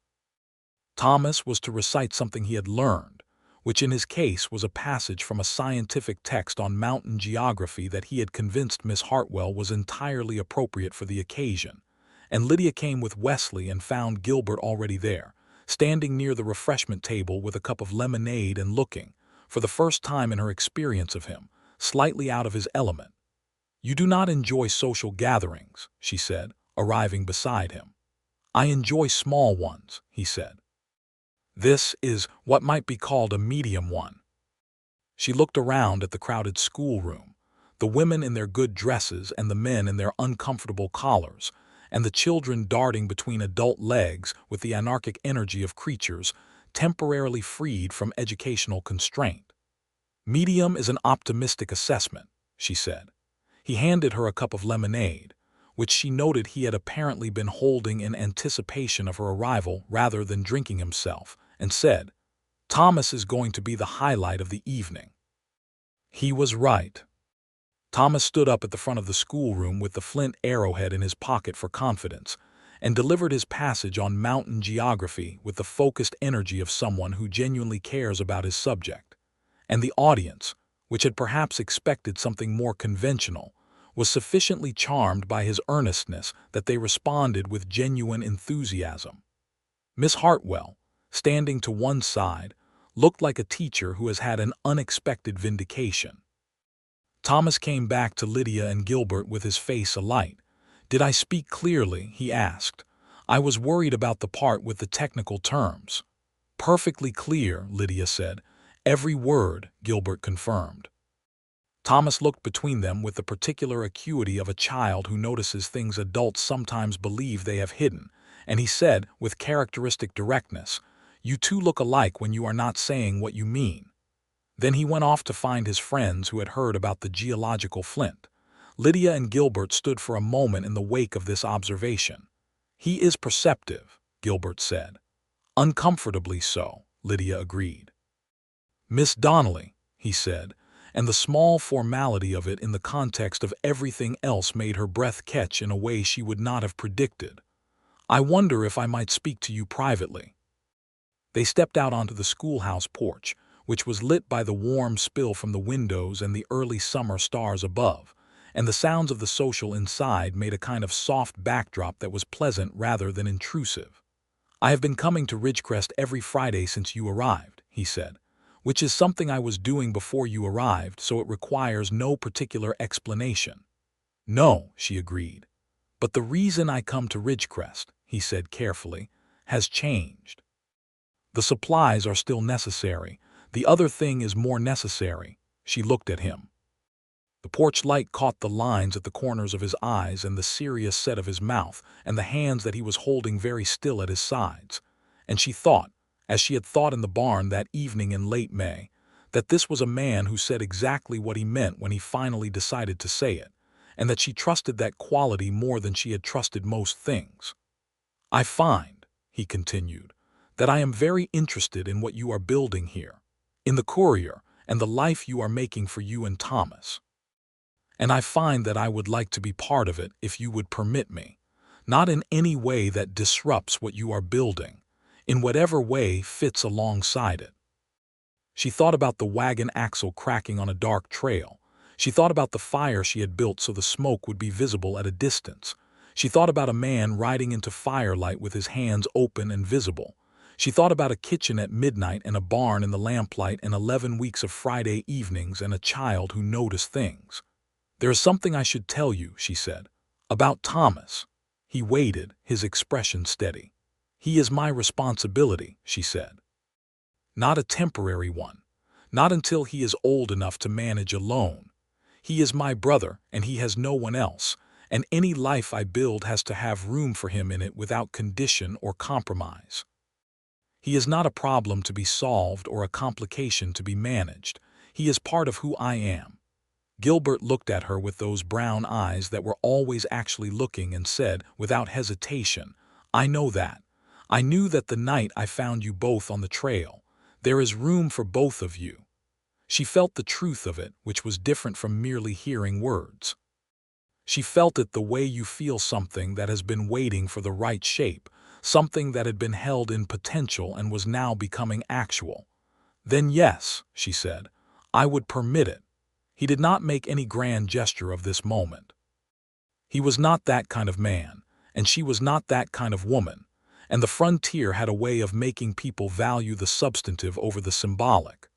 Thomas was to recite something he had learned, which in his case was a passage from a scientific text on mountain geography that he had convinced Miss Hartwell was entirely appropriate for the occasion, and Lydia came with Wesley and found Gilbert already there, standing near the refreshment table with a cup of lemonade and looking, for the first time in her experience of him, slightly out of his element. "You do not enjoy social gatherings," she said, arriving beside him. "I enjoy small ones," he said. "This is what might be called a medium one." She looked around at the crowded schoolroom, the women in their good dresses and the men in their uncomfortable collars, and the children darting between adult legs with the anarchic energy of creatures temporarily freed from educational constraint. "Medium is an optimistic assessment," she said. He handed her a cup of lemonade, which she noted he had apparently been holding in anticipation of her arrival rather than drinking himself, and said, "Thomas is going to be the highlight of the evening." He was right. Thomas stood up at the front of the schoolroom with the flint arrowhead in his pocket for confidence, and delivered his passage on mountain geography with the focused energy of someone who genuinely cares about his subject. And the audience, which had perhaps expected something more conventional, was sufficiently charmed by his earnestness that they responded with genuine enthusiasm. Miss Hartwell, standing to one side, looked like a teacher who has had an unexpected vindication. Thomas came back to Lydia and Gilbert with his face alight. "Did I speak clearly?" he asked. "I was worried about the part with the technical terms." "Perfectly clear," Lydia said. "Every word," Gilbert confirmed. Thomas looked between them with the particular acuity of a child who notices things adults sometimes believe they have hidden, and he said, with characteristic directness, "You two look alike when you are not saying what you mean." Then he went off to find his friends who had heard about the geological flint. Lydia and Gilbert stood for a moment in the wake of this observation. "He is perceptive," Gilbert said. "Uncomfortably so," Lydia agreed. "Miss Donnelly," he said, and the small formality of it in the context of everything else made her breath catch in a way she would not have predicted. "I wonder if I might speak to you privately." They stepped out onto the schoolhouse porch, which was lit by the warm spill from the windows and the early summer stars above, and the sounds of the social inside made a kind of soft backdrop that was pleasant rather than intrusive. "I have been coming to Ridgecrest every Friday since you arrived," he said, "which is something I was doing before you arrived, so it requires no particular explanation." "No," she agreed. "But the reason I come to Ridgecrest," he said carefully, "has changed. The supplies are still necessary. The other thing is more necessary." She looked at him. The porch light caught the lines at the corners of his eyes and the serious set of his mouth and the hands that he was holding very still at his sides, and she thought, as she had thought in the barn that evening in late May, that this was a man who said exactly what he meant when he finally decided to say it, and that she trusted that quality more than she had trusted most things. "I find," he continued, "that I am very interested in what you are building here, in the Courier and the life you are making for you and Thomas. And I find that I would like to be part of it if you would permit me, not in any way that disrupts what you are building, in whatever way fits alongside it." She thought about the wagon axle cracking on a dark trail. She thought about the fire she had built so the smoke would be visible at a distance. She thought about a man riding into firelight with his hands open and visible. She thought about a kitchen at midnight and a barn in the lamplight and 11 weeks of Friday evenings and a child who noticed things. "There is something I should tell you," she said, "about Thomas." He waited, his expression steady. "He is my responsibility," she said. "Not a temporary one. Not until he is old enough to manage alone. He is my brother, and he has no one else, and any life I build has to have room for him in it without condition or compromise. He is not a problem to be solved or a complication to be managed. He is part of who I am." Gilbert looked at her with those brown eyes that were always actually looking and said, without hesitation, "I know that. I knew that the night I found you both on the trail. There is room for both of you." She felt the truth of it, which was different from merely hearing words. She felt it the way you feel something that has been waiting for the right shape, something that had been held in potential and was now becoming actual. "Then yes," she said, "I would permit it." He did not make any grand gesture of this moment. He was not that kind of man, and she was not that kind of woman, and the frontier had a way of making people value the substantive over the symbolic.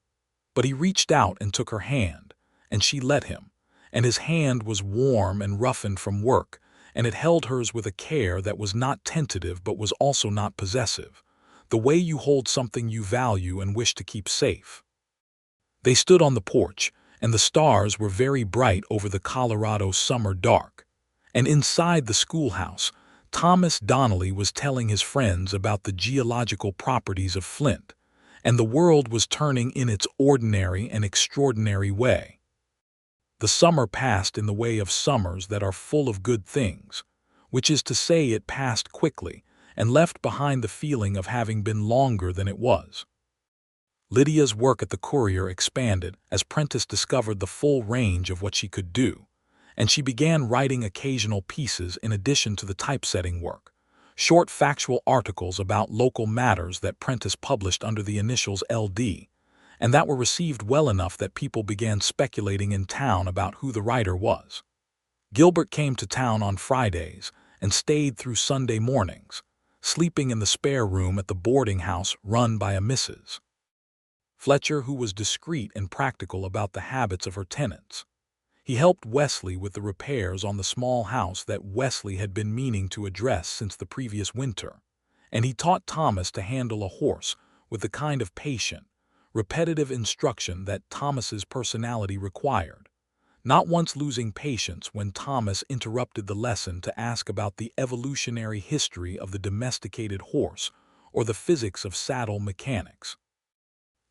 But he reached out and took her hand, and she let him, and his hand was warm and roughened from work, and it held hers with a care that was not tentative but was also not possessive, the way you hold something you value and wish to keep safe. They stood on the porch, and the stars were very bright over the Colorado summer dark, and inside the schoolhouse, Thomas Donnelly was telling his friends about the geological properties of flint, and the world was turning in its ordinary and extraordinary way. The summer passed in the way of summers that are full of good things, which is to say it passed quickly and left behind the feeling of having been longer than it was. Lydia's work at the Courier expanded as Prentice discovered the full range of what she could do, and she began writing occasional pieces in addition to the typesetting work, short factual articles about local matters that Prentice published under the initials LD, and that were received well enough that people began speculating in town about who the writer was. Gilbert came to town on Fridays and stayed through Sunday mornings, sleeping in the spare room at the boarding house run by a Mrs. Fletcher, who was discreet and practical about the habits of her tenants. He helped Wesley with the repairs on the small house that Wesley had been meaning to address since the previous winter, and he taught Thomas to handle a horse with the kind of patient, repetitive instruction that Thomas's personality required, not once losing patience when Thomas interrupted the lesson to ask about the evolutionary history of the domesticated horse or the physics of saddle mechanics.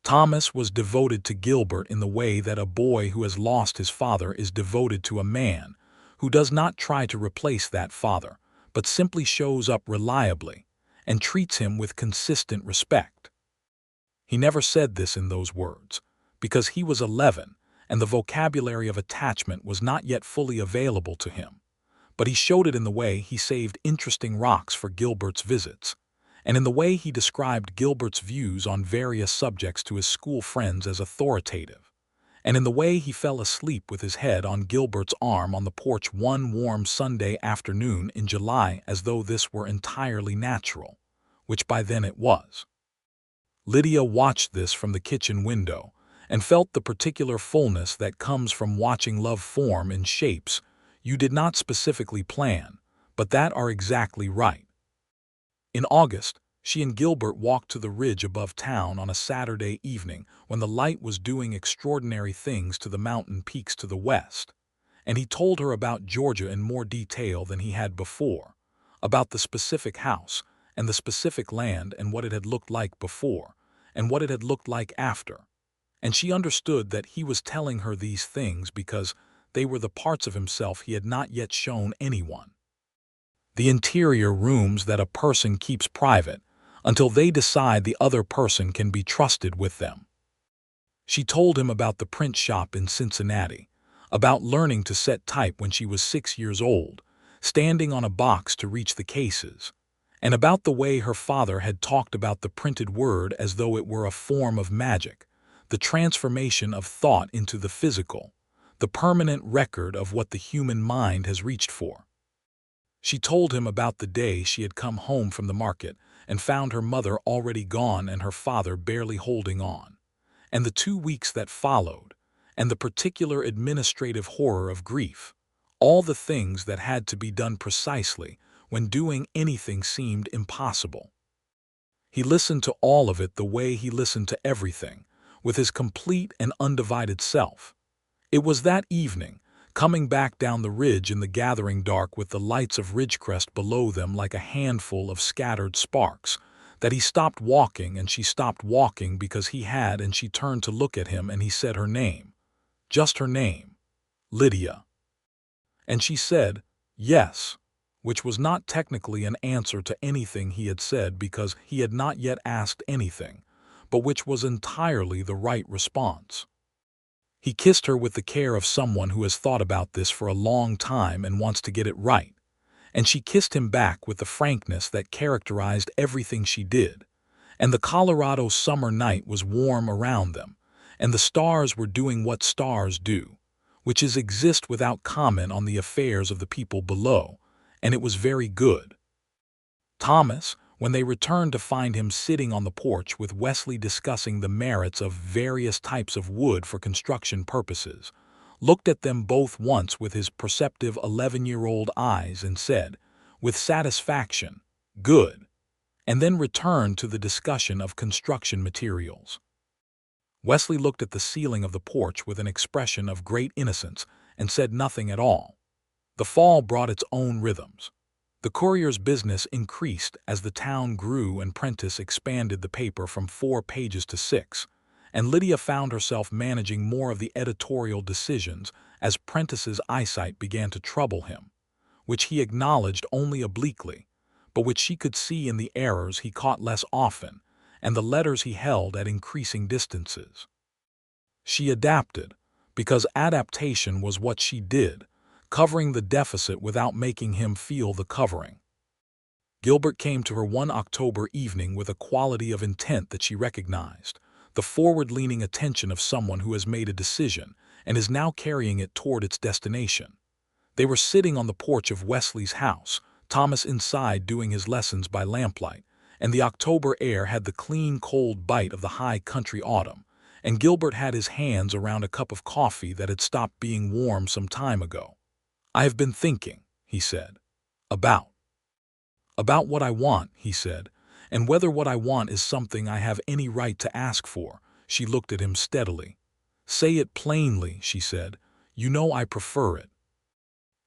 Thomas was devoted to Gilbert in the way that a boy who has lost his father is devoted to a man who does not try to replace that father, but simply shows up reliably and treats him with consistent respect. He never said this in those words, because he was 11 and the vocabulary of attachment was not yet fully available to him, but he showed it in the way he saved interesting rocks for Gilbert's visits, and in the way he described Gilbert's views on various subjects to his school friends as authoritative, and in the way he fell asleep with his head on Gilbert's arm on the porch one warm Sunday afternoon in July as though this were entirely natural, which by then it was. Lydia watched this from the kitchen window and felt the particular fullness that comes from watching love form in shapes you did not specifically plan, but that are exactly right. In August, she and Gilbert walked to the ridge above town on a Saturday evening when the light was doing extraordinary things to the mountain peaks to the west, and he told her about Georgia in more detail than he had before, about the specific house and the specific land and what it had looked like before and what it had looked like after, and she understood that he was telling her these things because they were the parts of himself he had not yet shown anyone. The interior rooms that a person keeps private until they decide the other person can be trusted with them. She told him about the print shop in Cincinnati, about learning to set type when she was 6 years old, standing on a box to reach the cases, and about the way her father had talked about the printed word as though it were a form of magic, the transformation of thought into the physical, the permanent record of what the human mind has reached for. She told him about the day she had come home from the market and found her mother already gone and her father barely holding on, and the 2 weeks that followed, and the particular administrative horror of grief, all the things that had to be done precisely when doing anything seemed impossible. He listened to all of it the way he listened to everything, with his complete and undivided self. It was that evening, coming back down the ridge in the gathering dark with the lights of Ridgecrest below them like a handful of scattered sparks, that he stopped walking and she stopped walking because he had, and she turned to look at him and he said her name, just her name, Lydia. And she said, yes, which was not technically an answer to anything he had said because he had not yet asked anything, but which was entirely the right response. He kissed her with the care of someone who has thought about this for a long time and wants to get it right, and she kissed him back with the frankness that characterized everything she did, and the Colorado summer night was warm around them, and the stars were doing what stars do, which is exist without comment on the affairs of the people below, and it was very good. Thomas, when they returned to find him sitting on the porch with Wesley discussing the merits of various types of wood for construction purposes, looked at them both once with his perceptive 11-year-old eyes and said, with satisfaction, good, and then returned to the discussion of construction materials. Wesley looked at the ceiling of the porch with an expression of great innocence and said nothing at all. The fall brought its own rhythms. The Courier's business increased as the town grew and Prentice expanded the paper from 4 pages to 6, and Lydia found herself managing more of the editorial decisions as Prentice's eyesight began to trouble him, which he acknowledged only obliquely, but which she could see in the errors he caught less often, and the letters he held at increasing distances. She adapted, because adaptation was what she did, covering the deficit without making him feel the covering. Gilbert came to her one October evening with a quality of intent that she recognized, the forward-leaning attention of someone who has made a decision and is now carrying it toward its destination. They were sitting on the porch of Wesley's house, Thomas inside doing his lessons by lamplight, and the October air had the clean, cold bite of the high country autumn, and Gilbert had his hands around a cup of coffee that had stopped being warm some time ago. "I have been thinking," he said. About what I want," he said, "and whether what I want is something I have any right to ask for." She looked at him steadily. "Say it plainly," she said. "You know I prefer it."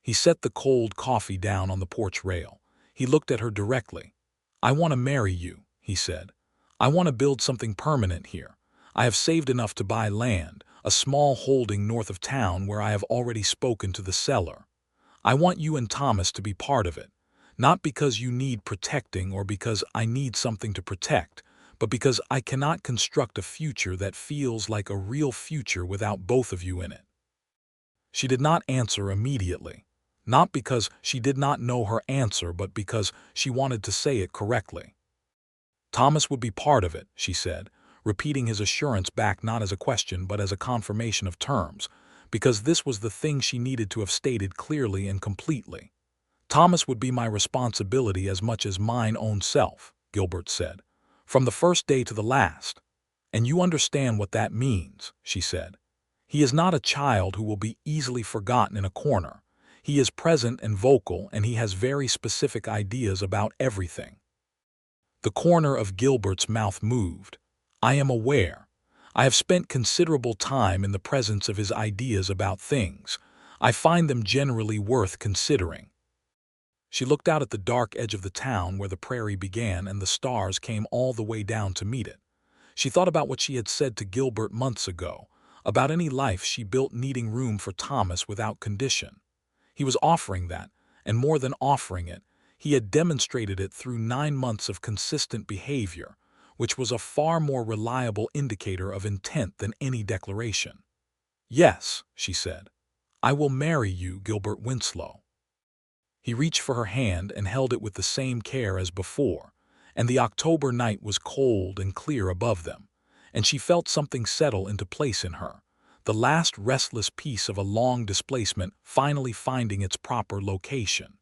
He set the cold coffee down on the porch rail. He looked at her directly. "I want to marry you," he said. "I want to build something permanent here. I have saved enough to buy land, a small holding north of town where I have already spoken to the seller. I want you and Thomas to be part of it. Not because you need protecting or because I need something to protect, but because I cannot construct a future that feels like a real future without both of you in it." She did not answer immediately, not because she did not know her answer, but because she wanted to say it correctly. "Thomas would be part of it," she said, repeating his assurance back not as a question but as a confirmation of terms, because this was the thing she needed to have stated clearly and completely. "Thomas would be my responsibility as much as mine own self," Gilbert said, "from the first day to the last. And you understand what that means," she said. "He is not a child who will be easily forgotten in a corner. He is present and vocal, and he has very specific ideas about everything." The corner of Gilbert's mouth moved. "I am aware. I have spent considerable time in the presence of his ideas about things. I find them generally worth considering." She looked out at the dark edge of the town where the prairie began and the stars came all the way down to meet it. She thought about what she had said to Gilbert months ago, about any life she built needing room for Thomas without condition. He was offering that, and more than offering it, he had demonstrated it through 9 months of consistent behavior, which was a far more reliable indicator of intent than any declaration. "Yes," she said, "I will marry you, Gilbert Winslow." He reached for her hand and held it with the same care as before, and the October night was cold and clear above them, and she felt something settle into place in her, the last restless piece of a long displacement finally finding its proper location.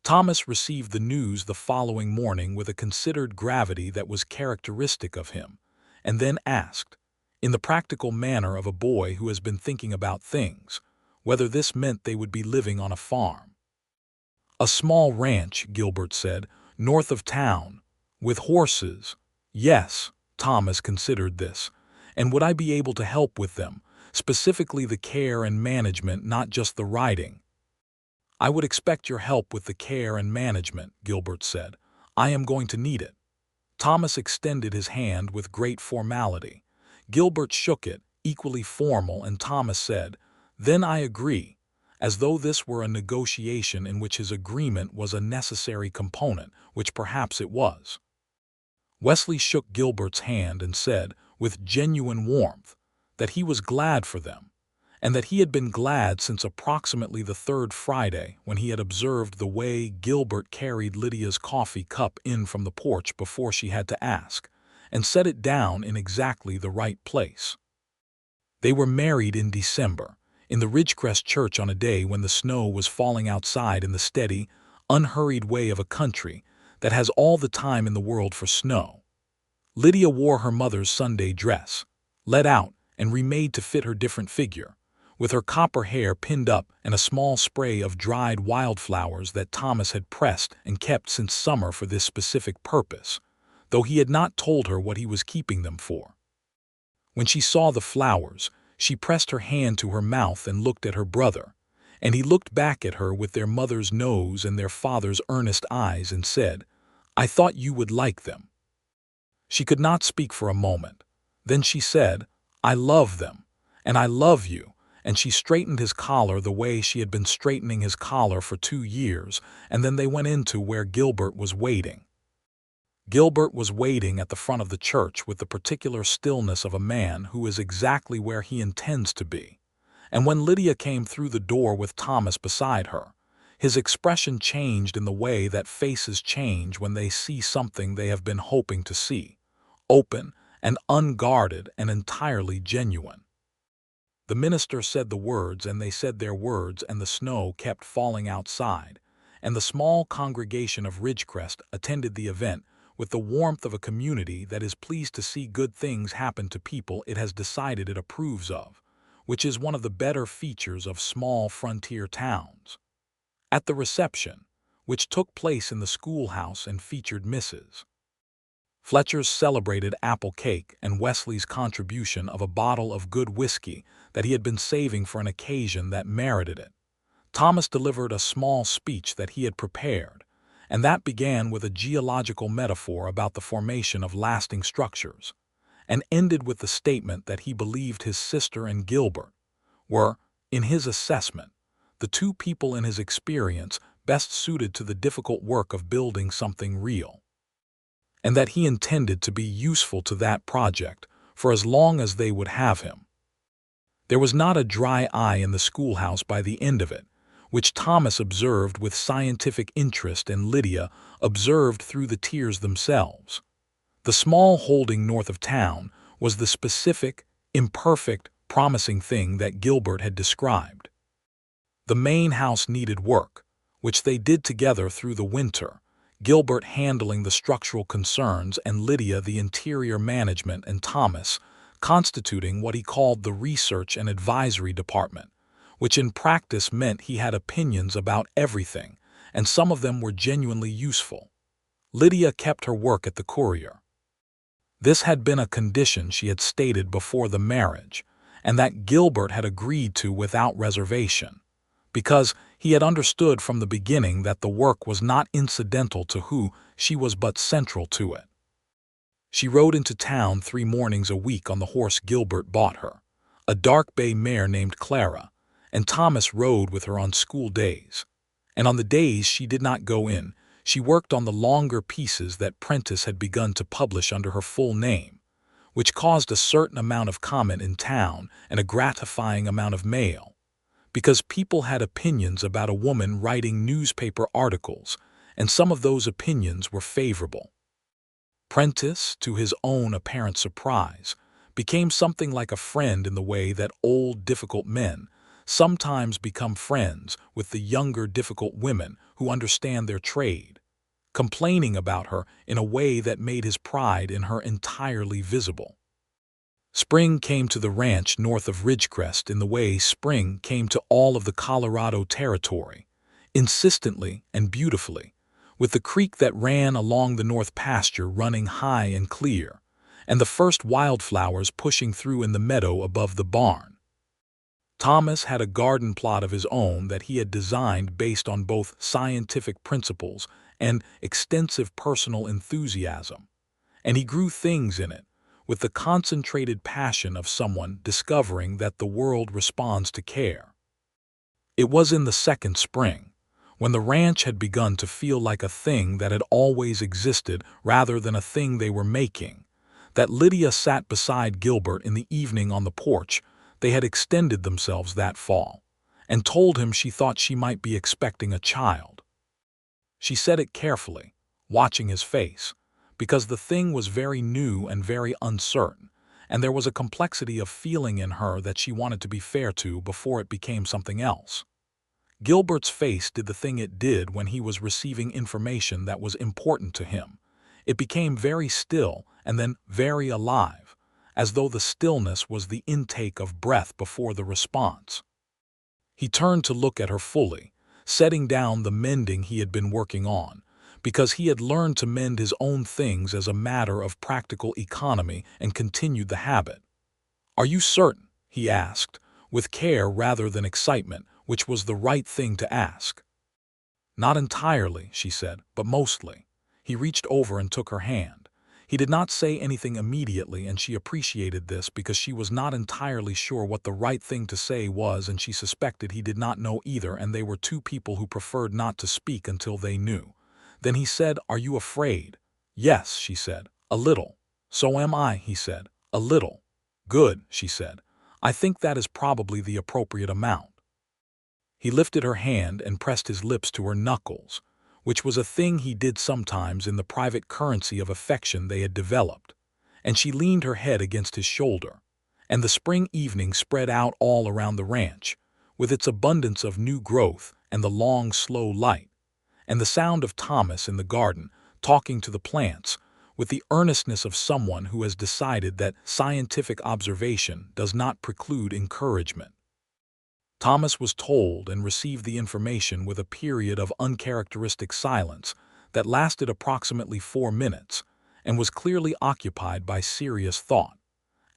Thomas received the news the following morning with a considered gravity that was characteristic of him, and then asked, in the practical manner of a boy who has been thinking about things, whether this meant they would be living on a farm. "A small ranch," Gilbert said, "north of town, with horses." "Yes," Thomas considered this. "And would I be able to help with them, specifically the care and management, not just the riding?" "I would expect your help with the care and management," Gilbert said. "I am going to need it." Thomas extended his hand with great formality. Gilbert shook it, equally formal, and Thomas said, "Then I agree," as though this were a negotiation in which his agreement was a necessary component, which perhaps it was. Wesley shook Gilbert's hand and said, with genuine warmth, that he was glad for them, and that he had been glad since approximately the 3rd Friday when he had observed the way Gilbert carried Lydia's coffee cup in from the porch before she had to ask, and set it down in exactly the right place. They were married in December, in the Ridgecrest church on a day when the snow was falling outside in the steady, unhurried way of a country that has all the time in the world for snow. Lydia wore her mother's Sunday dress, let out and remade to fit her different figure, with her copper hair pinned up and a small spray of dried wildflowers that Thomas had pressed and kept since summer for this specific purpose, though he had not told her what he was keeping them for. When she saw the flowers, she pressed her hand to her mouth and looked at her brother, and he looked back at her with their mother's nose and their father's earnest eyes and said, "I thought you would like them." She could not speak for a moment. Then she said, "I love them, and I love you, and she straightened his collar the way she had been straightening his collar for 2 years, and then they went into where Gilbert was waiting. Gilbert was waiting at the front of the church with the particular stillness of a man who is exactly where he intends to be. And when Lydia came through the door with Thomas beside her, his expression changed in the way that faces change when they see something they have been hoping to see, open and unguarded and entirely genuine. The minister said the words, and they said their words, and the snow kept falling outside, and the small congregation of Ridgecrest attended the event with the warmth of a community that is pleased to see good things happen to people it has decided it approves of, which is one of the better features of small frontier towns. At the reception, which took place in the schoolhouse and featured Mrs. Fletcher's celebrated apple cake and Wesley's contribution of a bottle of good whiskey that he had been saving for an occasion that merited it, Thomas delivered a small speech that he had prepared, and that began with a geological metaphor about the formation of lasting structures, and ended with the statement that he believed his sister and Gilbert were, in his assessment, the two people in his experience best suited to the difficult work of building something real, and that he intended to be useful to that project for as long as they would have him. There was not a dry eye in the schoolhouse by the end of it, which Thomas observed with scientific interest and Lydia observed through the tears themselves. The small holding north of town was the specific, imperfect, promising thing that Gilbert had described. The main house needed work, which they did together through the winter, Gilbert handling the structural concerns and Lydia the interior management, and Thomas constituting what he called the research and advisory department, which in practice meant he had opinions about everything, and some of them were genuinely useful. Lydia kept her work at the Courier. This had been a condition she had stated before the marriage, and that Gilbert had agreed to without reservation, because he had understood from the beginning that the work was not incidental to who she was but central to it. She rode into town 3 mornings a week on the horse Gilbert bought her, a dark bay mare named Clara, and Thomas rode with her on school days. And on the days she did not go in, she worked on the longer pieces that Prentice had begun to publish under her full name, which caused a certain amount of comment in town and a gratifying amount of mail, because people had opinions about a woman writing newspaper articles, and some of those opinions were favorable. Prentice, to his own apparent surprise, became something like a friend in the way that old, difficult men sometimes become friends with the younger, difficult women who understand their trade, complaining about her in a way that made his pride in her entirely visible. Spring came to the ranch north of Ridgecrest in the way spring came to all of the Colorado Territory, insistently and beautifully, with the creek that ran along the north pasture running high and clear, and the first wildflowers pushing through in the meadow above the barn. Thomas had a garden plot of his own that he had designed based on both scientific principles and extensive personal enthusiasm, and he grew things in it with the concentrated passion of someone discovering that the world responds to care. It was in the second spring, when the ranch had begun to feel like a thing that had always existed rather than a thing they were making, that Lydia sat beside Gilbert in the evening on the porch they had extended themselves that fall, and told him she thought she might be expecting a child. She said it carefully, watching his face, because the thing was very new and very uncertain, and there was a complexity of feeling in her that she wanted to be fair to before it became something else. Gilbert's face did the thing it did when he was receiving information that was important to him. It became very still and then very alive, as though the stillness was the intake of breath before the response. He turned to look at her fully, setting down the mending he had been working on, because he had learned to mend his own things as a matter of practical economy, and continued the habit. "Are you certain?" he asked, with care rather than excitement, which was the right thing to ask. "Not entirely," she said, "but mostly." He reached over and took her hand. He did not say anything immediately, and she appreciated this because she was not entirely sure what the right thing to say was, and she suspected he did not know either, and they were two people who preferred not to speak until they knew. Then he said, "Are you afraid?" "Yes," she said. "A little." "So am I," he said. "A little." "Good," she said. "I think that is probably the appropriate amount." He lifted her hand and pressed his lips to her knuckles, which was a thing he did sometimes in the private currency of affection they had developed, and she leaned her head against his shoulder, and the spring evening spread out all around the ranch, with its abundance of new growth and the long, slow light, and the sound of Thomas in the garden talking to the plants with the earnestness of someone who has decided that scientific observation does not preclude encouragement. Thomas was told and received the information with a period of uncharacteristic silence that lasted approximately 4 minutes and was clearly occupied by serious thought,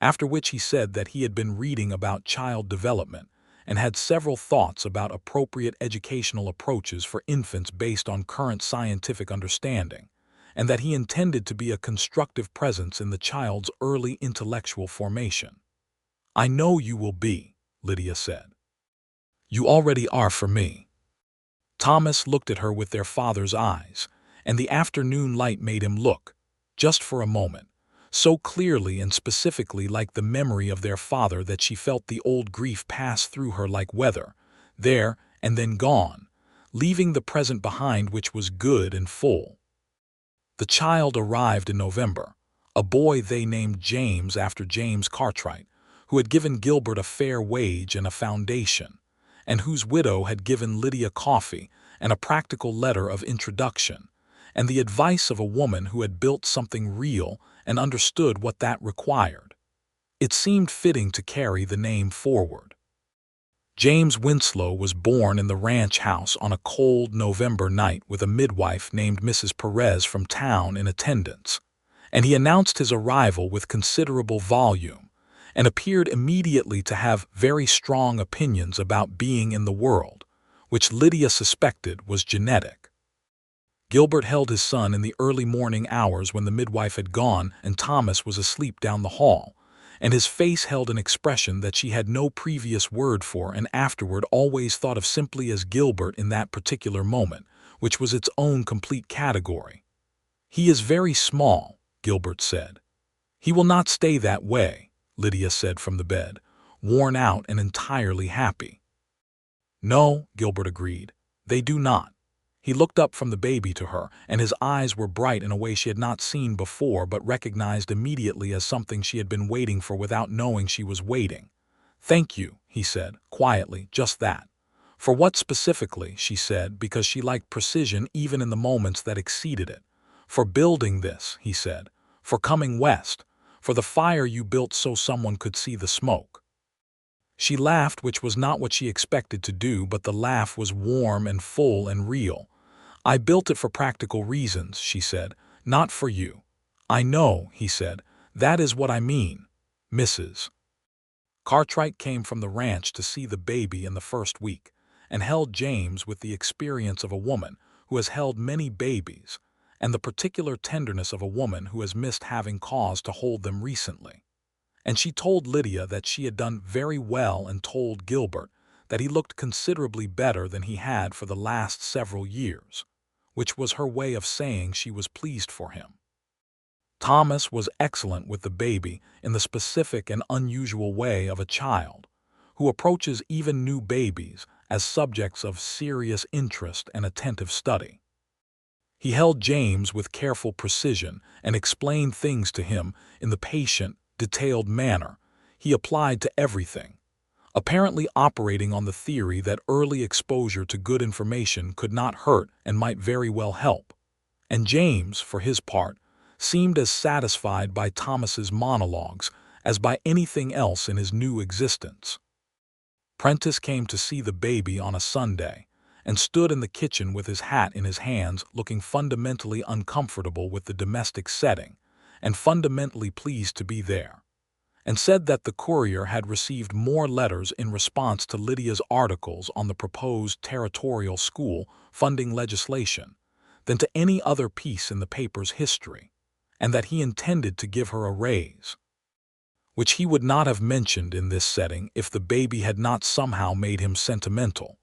after which he said that he had been reading about child development and had several thoughts about appropriate educational approaches for infants based on current scientific understanding, and that he intended to be a constructive presence in the child's early intellectual formation. "I know you will be," Lydia said. "You already are for me." Thomas looked at her with their father's eyes, and the afternoon light made him look, just for a moment, so clearly and specifically like the memory of their father that she felt the old grief pass through her like weather, there and then gone, leaving the present behind, which was good and full. The child arrived in November, a boy they named James after James Cartwright, who had given Gilbert a fair wage and a foundation, and whose widow had given Lydia coffee and a practical letter of introduction, and the advice of a woman who had built something real and understood what that required. It seemed fitting to carry the name forward. James Winslow was born in the ranch house on a cold November night with a midwife named Mrs. Perez from town in attendance, and he announced his arrival with considerable volume and appeared immediately to have very strong opinions about being in the world, which Lydia suspected was genetic. Gilbert held his son in the early morning hours when the midwife had gone and Thomas was asleep down the hall, and his face held an expression that she had no previous word for and afterward always thought of simply as Gilbert in that particular moment, which was its own complete category. "He is very small," Gilbert said. "He will not stay that way," Lydia said from the bed, worn out and entirely happy. "No," Gilbert agreed, "they do not." He looked up from the baby to her, and his eyes were bright in a way she had not seen before but recognized immediately as something she had been waiting for without knowing she was waiting. "Thank you," he said, quietly, "just that." "For what specifically?" she said, because she liked precision even in the moments that exceeded it. "For building this," he said. "For coming west. For the fire you built so someone could see the smoke." She laughed, which was not what she expected to do, but the laugh was warm and full and real. "I built it for practical reasons," she said, "not for you." "I know," he said. "That is what I mean." Mrs. Cartwright came from the ranch to see the baby in the first week, and held James with the experience of a woman who has held many babies, and the particular tenderness of a woman who has missed having cause to hold them recently. And she told Lydia that she had done very well and told Gilbert that he looked considerably better than he had for the last several years, which was her way of saying she was pleased for him. Thomas was excellent with the baby in the specific and unusual way of a child, who approaches even new babies as subjects of serious interest and attentive study. He held James with careful precision and explained things to him in the patient, detailed manner he applied to everything, apparently operating on the theory that early exposure to good information could not hurt and might very well help. And James, for his part, seemed as satisfied by Thomas's monologues as by anything else in his new existence. Prentice came to see the baby on a Sunday, and stood in the kitchen with his hat in his hands, looking fundamentally uncomfortable with the domestic setting, and fundamentally pleased to be there, and said that the courier had received more letters in response to Lydia's articles on the proposed territorial school funding legislation than to any other piece in the paper's history, and that he intended to give her a raise, which he would not have mentioned in this setting if the baby had not somehow made him sentimental,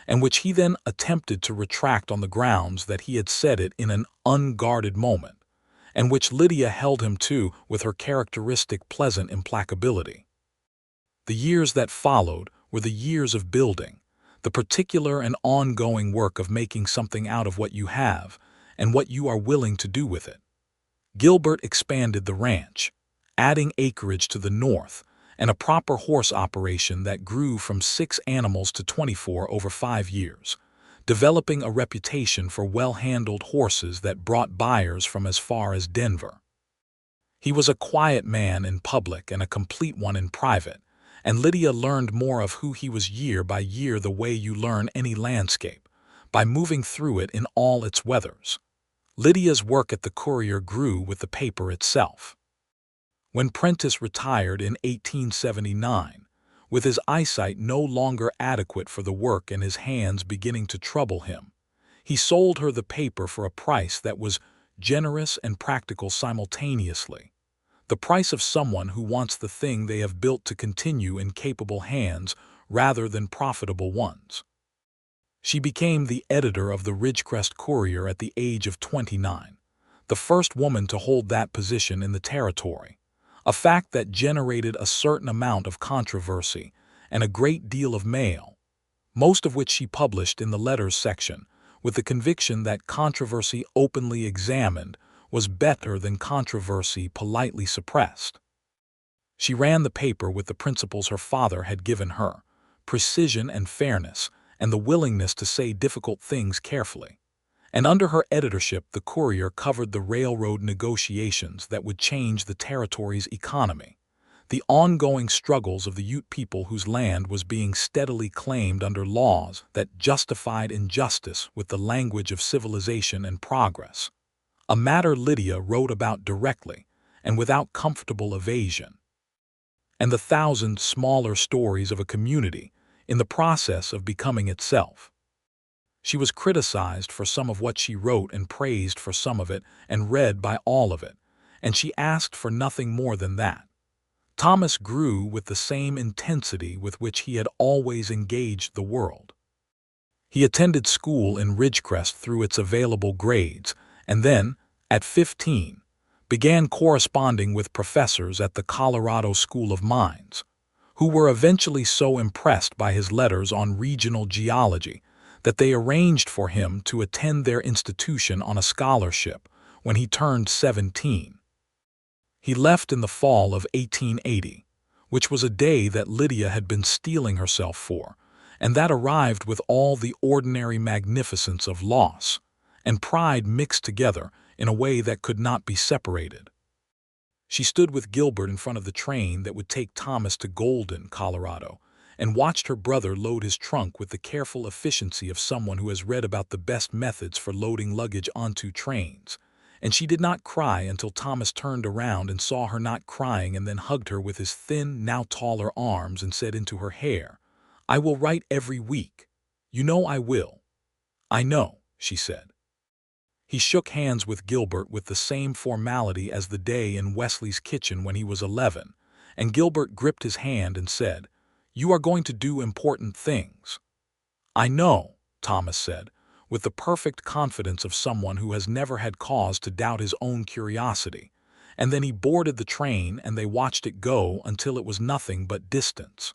and which he then attempted to retract on the grounds that he had said it in an unguarded moment, and which Lydia held him to with her characteristic pleasant implacability. The years that followed were the years of building, the particular and ongoing work of making something out of what you have and what you are willing to do with it. Gilbert expanded the ranch, adding acreage to the north and a proper horse operation that grew from 6 animals to 24 over 5 years, developing a reputation for well-handled horses that brought buyers from as far as Denver. He was a quiet man in public and a complete one in private, and Lydia learned more of who he was year by year the way you learn any landscape, by moving through it in all its weathers. Lydia's work at the Courier grew with the paper itself. When Prentice retired in 1879, with his eyesight no longer adequate for the work and his hands beginning to trouble him, he sold her the paper for a price that was generous and practical simultaneously, the price of someone who wants the thing they have built to continue in capable hands rather than profitable ones. She became the editor of the Ridgecrest Courier at the age of 29, the first woman to hold that position in the territory, a fact that generated a certain amount of controversy and a great deal of mail, most of which she published in the letters section, with the conviction that controversy openly examined was better than controversy politely suppressed. She ran the paper with the principles her father had given her: precision and fairness, and the willingness to say difficult things carefully. And under her editorship, the Courier covered the railroad negotiations that would change the territory's economy, the ongoing struggles of the Ute people whose land was being steadily claimed under laws that justified injustice with the language of civilization and progress, a matter Lydia wrote about directly and without comfortable evasion, and the 1,000 smaller stories of a community in the process of becoming itself. She was criticized for some of what she wrote and praised for some of it and read by all of it, and she asked for nothing more than that. Thomas grew with the same intensity with which he had always engaged the world. He attended school in Ridgecrest through its available grades, and then, at 15, began corresponding with professors at the Colorado School of Mines, who were eventually so impressed by his letters on regional geology that they arranged for him to attend their institution on a scholarship when he turned 17. He left in the fall of 1880, which was a day that Lydia had been steeling herself for, and that arrived with all the ordinary magnificence of loss and pride mixed together in a way that could not be separated. She stood with Gilbert in front of the train that would take Thomas to Golden, Colorado, and watched her brother load his trunk with the careful efficiency of someone who has read about the best methods for loading luggage onto trains. And she did not cry until Thomas turned around and saw her not crying and then hugged her with his thin, now taller arms and said into her hair, "I will write every week. You know I will." "I know," she said. He shook hands with Gilbert with the same formality as the day in Wesley's kitchen when he was 11, and Gilbert gripped his hand and said, "You are going to do important things." "I know," Thomas said, with the perfect confidence of someone who has never had cause to doubt his own curiosity, and then he boarded the train and they watched it go until it was nothing but distance.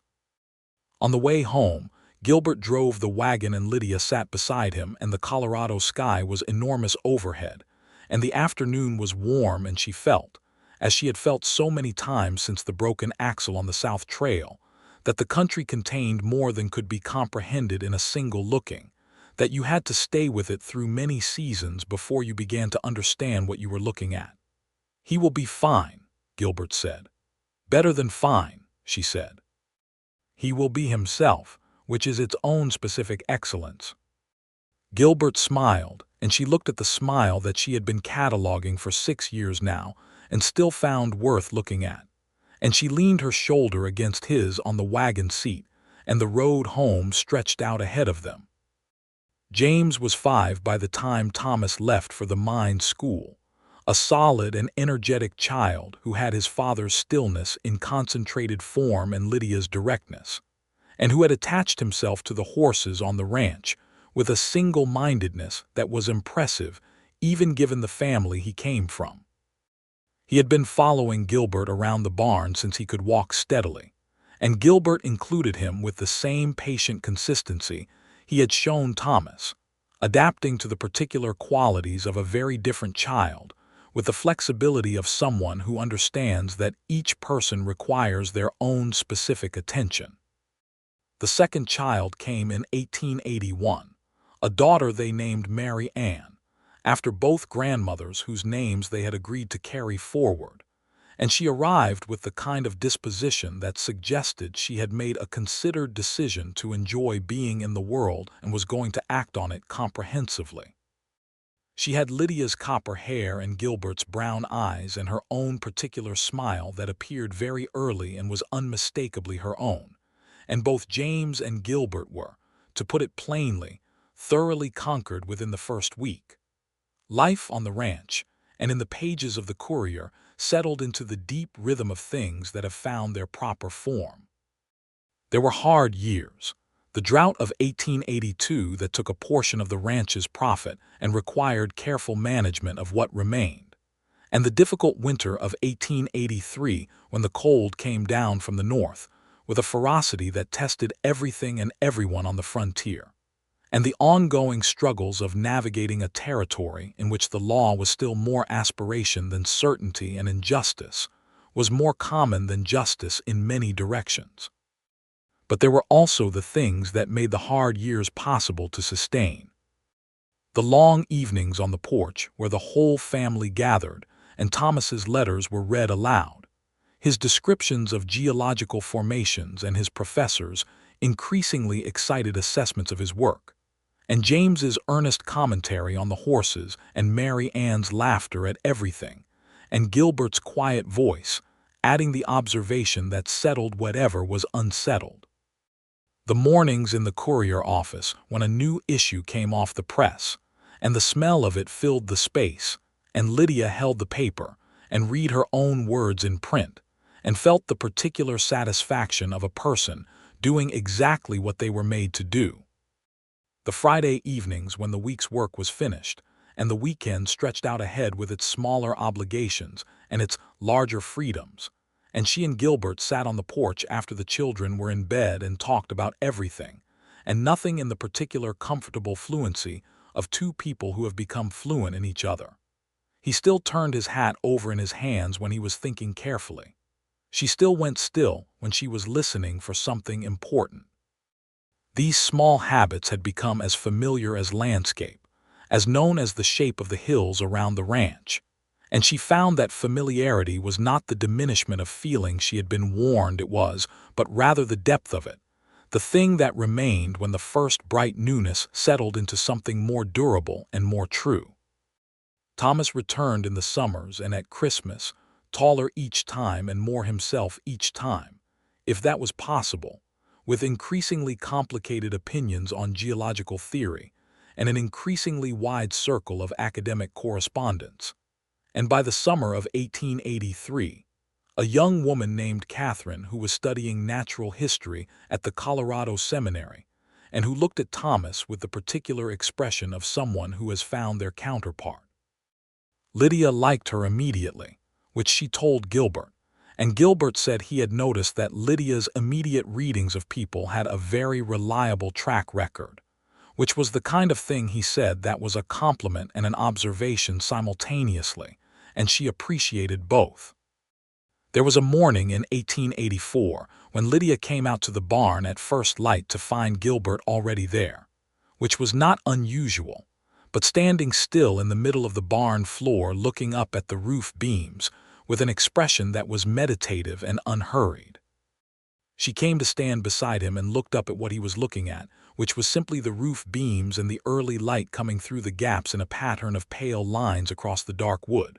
On the way home, Gilbert drove the wagon and Lydia sat beside him, and the Colorado sky was enormous overhead, and the afternoon was warm, and she felt, as she had felt so many times since the broken axle on the South Trail, that the country contained more than could be comprehended in a single looking, that you had to stay with it through many seasons before you began to understand what you were looking at. "He will be fine," Gilbert said. "Better than fine," she said. "He will be himself, which is its own specific excellence." Gilbert smiled, and she looked at the smile that she had been cataloging for 6 years now and still found worth looking at, and she leaned her shoulder against his on the wagon seat, and the road home stretched out ahead of them. James was 5 by the time Thomas left for the mine school, a solid and energetic child who had his father's stillness in concentrated form and Lydia's directness, and who had attached himself to the horses on the ranch with a single-mindedness that was impressive even given the family he came from. He had been following Gilbert around the barn since he could walk steadily, and Gilbert included him with the same patient consistency he had shown Thomas, adapting to the particular qualities of a very different child, with the flexibility of someone who understands that each person requires their own specific attention. The second child came in 1881, a daughter they named Mary Ann, after both grandmothers whose names they had agreed to carry forward, and she arrived with the kind of disposition that suggested she had made a considered decision to enjoy being in the world and was going to act on it comprehensively. She had Lydia's copper hair and Gilbert's brown eyes and her own particular smile that appeared very early and was unmistakably her own, and both James and Gilbert were, to put it plainly, thoroughly conquered within the first week. Life on the ranch, and in the pages of the Courier, settled into the deep rhythm of things that have found their proper form. There were hard years. The drought of 1882 that took a portion of the ranch's profit and required careful management of what remained, and the difficult winter of 1883 when the cold came down from the north with a ferocity that tested everything and everyone on the frontier, and the ongoing struggles of navigating a territory in which the law was still more aspiration than certainty and injustice was more common than justice in many directions. But there were also the things that made the hard years possible to sustain. The long evenings on the porch where the whole family gathered and Thomas's letters were read aloud, his descriptions of geological formations and his professors' increasingly excited assessments of his work, and James's earnest commentary on the horses and Mary Ann's laughter at everything, and Gilbert's quiet voice, adding the observation that settled whatever was unsettled. The mornings in the Courier office when a new issue came off the press, and the smell of it filled the space, and Lydia held the paper and read her own words in print, and felt the particular satisfaction of a person doing exactly what they were made to do. The Friday evenings when the week's work was finished, and the weekend stretched out ahead with its smaller obligations and its larger freedoms, and she and Gilbert sat on the porch after the children were in bed and talked about everything, and nothing in the particular comfortable fluency of two people who have become fluent in each other. He still turned his hat over in his hands when he was thinking carefully. She still went still when she was listening for something important. These small habits had become as familiar as landscape, as known as the shape of the hills around the ranch, and she found that familiarity was not the diminishment of feeling she had been warned it was, but rather the depth of it, the thing that remained when the first bright newness settled into something more durable and more true. Thomas returned in the summers and at Christmas, taller each time and more himself each time, if that was possible, with increasingly complicated opinions on geological theory and an increasingly wide circle of academic correspondence. And by the summer of 1883, a young woman named Catherine who was studying natural history at the Colorado Seminary and who looked at Thomas with the particular expression of someone who has found their counterpart. Lydia liked her immediately, which she told Gilbert, and Gilbert said he had noticed that Lydia's immediate readings of people had a very reliable track record, which was the kind of thing he said that was a compliment and an observation simultaneously, and she appreciated both. There was a morning in 1884 when Lydia came out to the barn at first light to find Gilbert already there, which was not unusual, but standing still in the middle of the barn floor looking up at the roof beams with an expression that was meditative and unhurried. She came to stand beside him and looked up at what he was looking at, which was simply the roof beams and the early light coming through the gaps in a pattern of pale lines across the dark wood.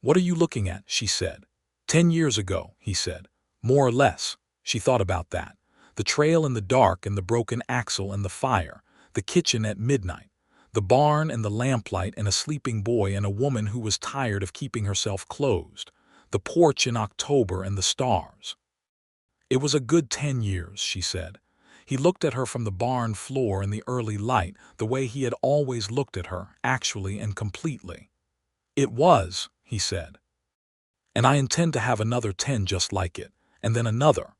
"What are you looking at?" she said. 10 years ago," he said. "More or less." She thought about that. The trail in the dark and the broken axle and the fire, the kitchen at midnight, The barn and the lamplight and a sleeping boy and a woman who was tired of keeping herself closed. The porch in October and the stars. It was a good 10 years, she said. He looked at her from the barn floor in the early light, the way he had always looked at her, actually and completely. It was, he said. And I intend to have another 10 just like it, and then another.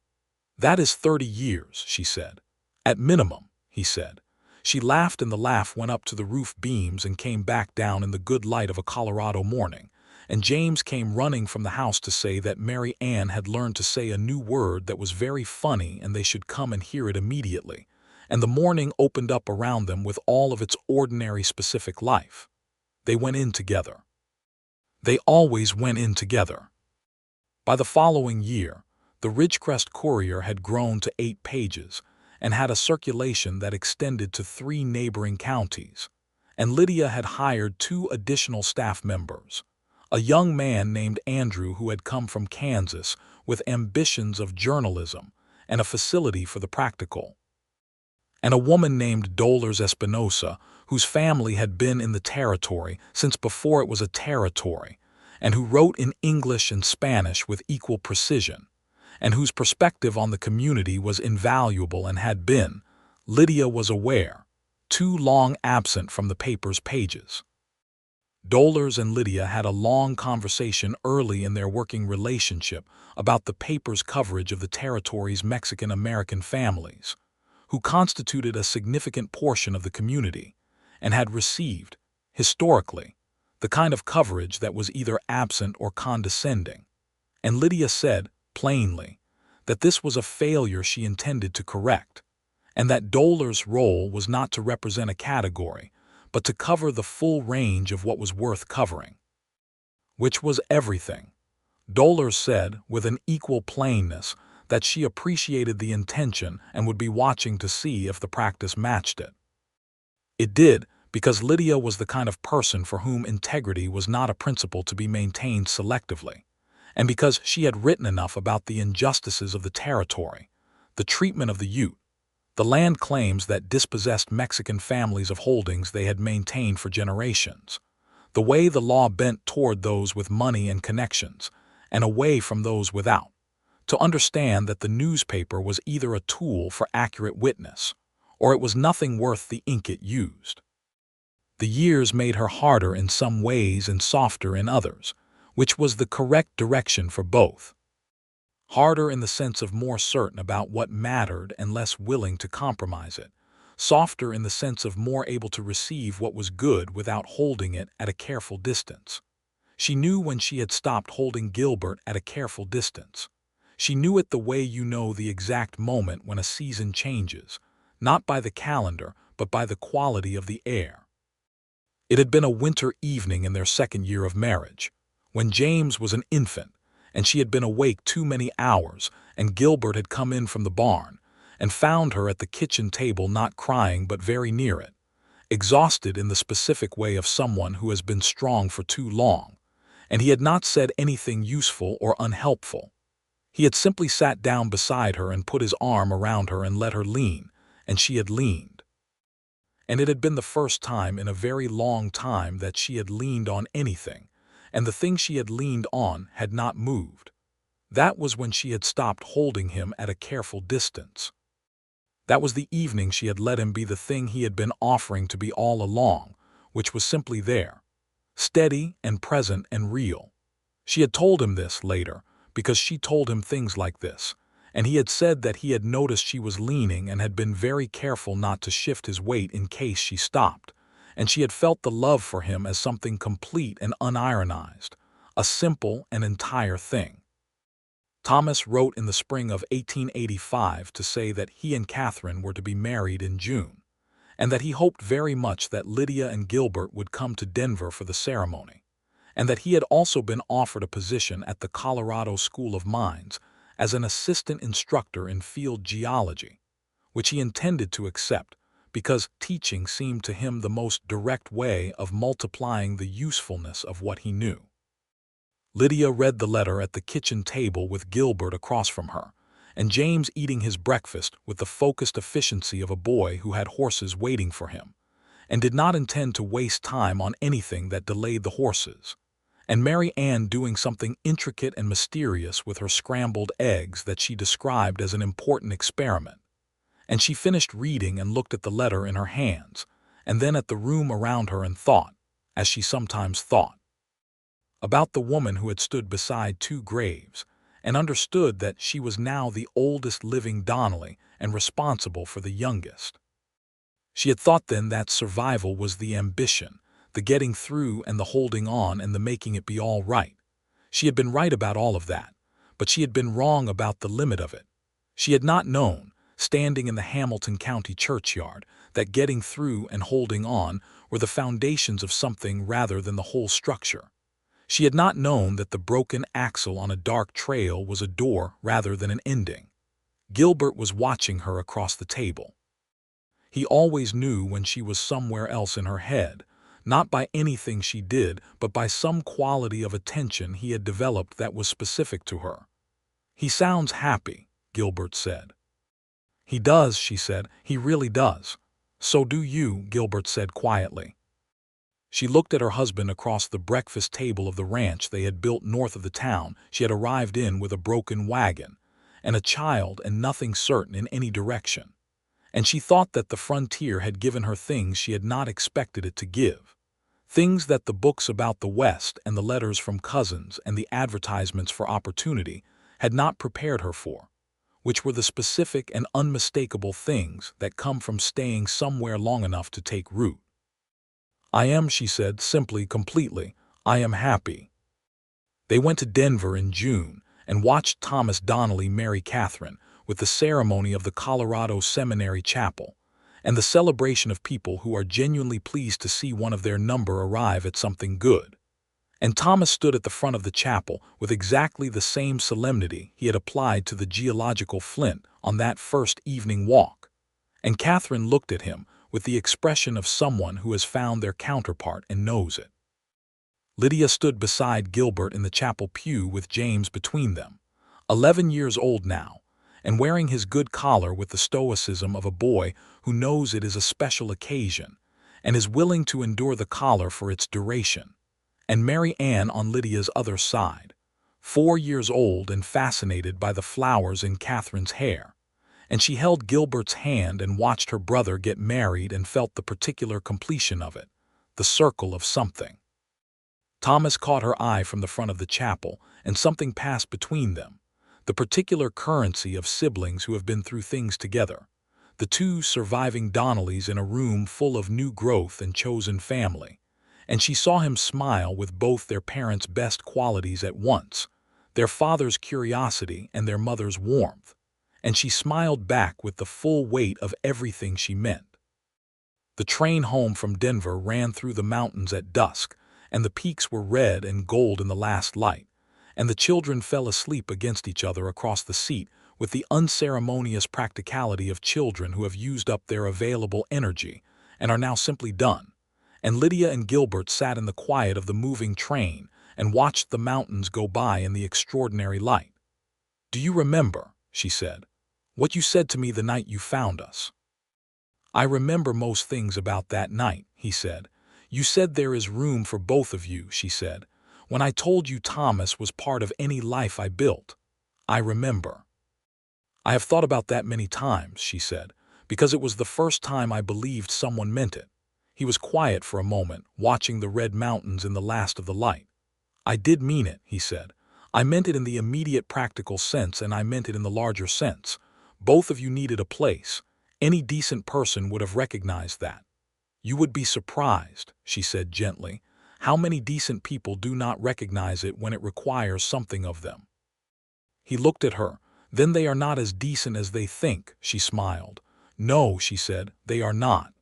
That is 30 years, she said. At minimum, he said. She laughed and the laugh went up to the roof beams and came back down in the good light of a Colorado morning. And James came running from the house to say that Mary Ann had learned to say a new word that was very funny and they should come and hear it immediately. And the morning opened up around them with all of its ordinary specific life. They went in together. They always went in together. By the following year, the Ridgecrest Courier had grown to 8 pages and had a circulation that extended to 3 neighboring counties. And Lydia had hired 2 additional staff members. A young man named Andrew who had come from Kansas with ambitions of journalism and a facility for the practical. And a woman named Dolores Espinosa, whose family had been in the territory since before it was a territory, and who wrote in English and Spanish with equal precision, and whose perspective on the community was invaluable and had been, Lydia was aware, too long absent from the paper's pages. Dolores and Lydia had a long conversation early in their working relationship about the paper's coverage of the territory's Mexican-American families, who constituted a significant portion of the community, and had received, historically, the kind of coverage that was either absent or condescending. And Lydia said, plainly, that this was a failure she intended to correct, and that Dolores' role was not to represent a category, but to cover the full range of what was worth covering. Which was everything. Dolores said, with an equal plainness, that she appreciated the intention and would be watching to see if the practice matched it. It did, because Lydia was the kind of person for whom integrity was not a principle to be maintained selectively, and because she had written enough about the injustices of the territory, the treatment of the Ute, the land claims that dispossessed Mexican families of holdings they had maintained for generations, the way the law bent toward those with money and connections, and away from those without, to understand that the newspaper was either a tool for accurate witness, or it was nothing worth the ink it used. The years made her harder in some ways and softer in others, which was the correct direction for both. Harder in the sense of more certain about what mattered and less willing to compromise it. Softer in the sense of more able to receive what was good without holding it at a careful distance. She knew when she had stopped holding Gilbert at a careful distance. She knew it the way you know the exact moment when a season changes, not by the calendar, but by the quality of the air. It had been a winter evening in their 2nd year of marriage, when James was an infant, and she had been awake too many hours, and Gilbert had come in from the barn, and found her at the kitchen table not crying but very near it, exhausted in the specific way of someone who has been strong for too long, and he had not said anything useful or unhelpful. He had simply sat down beside her and put his arm around her and let her lean, and she had leaned. And it had been the first time in a very long time that she had leaned on anything, and the thing she had leaned on had not moved. That was when she had stopped holding him at a careful distance. That was the evening she had let him be the thing he had been offering to be all along, which was simply there, steady and present and real. She had told him this later, because she told him things like this, and he had said that he had noticed she was leaning and had been very careful not to shift his weight in case she stopped, and she had felt the love for him as something complete and unironized, a simple and entire thing. Thomas wrote in the spring of 1885 to say that he and Catherine were to be married in June, and that he hoped very much that Lydia and Gilbert would come to Denver for the ceremony, and that he had also been offered a position at the Colorado School of Mines as an assistant instructor in field geology, which he intended to accept because teaching seemed to him the most direct way of multiplying the usefulness of what he knew. Lydia read the letter at the kitchen table with Gilbert across from her, and James eating his breakfast with the focused efficiency of a boy who had horses waiting for him, and did not intend to waste time on anything that delayed the horses. And Mary Ann doing something intricate and mysterious with her scrambled eggs that she described as an important experiment. And she finished reading and looked at the letter in her hands, and then at the room around her and thought, as she sometimes thought, about the woman who had stood beside two graves, and understood that she was now the oldest living Donnelly and responsible for the youngest. She had thought then that survival was the ambition, the getting through and the holding on and the making it be all right. She had been right about all of that, but she had been wrong about the limit of it. She had not known, standing in the Hamilton County churchyard, that getting through and holding on were the foundations of something rather than the whole structure. She had not known that the broken axle on a dark trail was a door rather than an ending. Gilbert was watching her across the table. He always knew when she was somewhere else in her head, not by anything she did, but by some quality of attention he had developed that was specific to her. "He sounds happy," Gilbert said. "He does," she said. "He really does." "So do you," Gilbert said quietly. She looked at her husband across the breakfast table of the ranch they had built north of the town she had arrived in with a broken wagon, and a child and nothing certain in any direction. And she thought that the frontier had given her things she had not expected it to give. Things that the books about the West and the letters from cousins and the advertisements for opportunity had not prepared her for, which were the specific and unmistakable things that come from staying somewhere long enough to take root. "I am," she said, simply, completely, "I am happy." They went to Denver in June and watched Thomas Donnelly marry Catherine, with the ceremony of the Colorado Seminary Chapel, and the celebration of people who are genuinely pleased to see one of their number arrive at something good. And Thomas stood at the front of the chapel with exactly the same solemnity he had applied to the geological flint on that first evening walk. And Catherine looked at him with the expression of someone who has found their counterpart and knows it. Lydia stood beside Gilbert in the chapel pew with James between them, 11 years old now, and wearing his good collar with the stoicism of a boy who knows it is a special occasion and is willing to endure the collar for its duration, and Mary Ann on Lydia's other side, 4 years old and fascinated by the flowers in Catherine's hair, and she held Gilbert's hand and watched her brother get married and felt the particular completion of it, the circle of something. Thomas caught her eye from the front of the chapel, and something passed between them, the particular currency of siblings who have been through things together, the two surviving Donnellys in a room full of new growth and chosen family, and she saw him smile with both their parents' best qualities at once, their father's curiosity and their mother's warmth, and she smiled back with the full weight of everything she meant. The train home from Denver ran through the mountains at dusk, and the peaks were red and gold in the last light, and the children fell asleep against each other across the seat with the unceremonious practicality of children who have used up their available energy and are now simply done, and Lydia and Gilbert sat in the quiet of the moving train and watched the mountains go by in the extraordinary light. "Do you remember," she said, "what you said to me the night you found us?" "I remember most things about that night," he said. "You said there is room for both of you," she said, "when I told you Thomas was part of any life I built. I remember." "I have thought about that many times," she said, "because it was the first time I believed someone meant it." He was quiet for a moment, watching the red mountains in the last of the light. "I did mean it," he said. "I meant it in the immediate practical sense, and I meant it in the larger sense. Both of you needed a place. Any decent person would have recognized that. You would be surprised," she said gently, "how many decent people do not recognize it when it requires something of them." He looked at her. "Then they are not as decent as they think," she smiled. "No," she said, "they are not."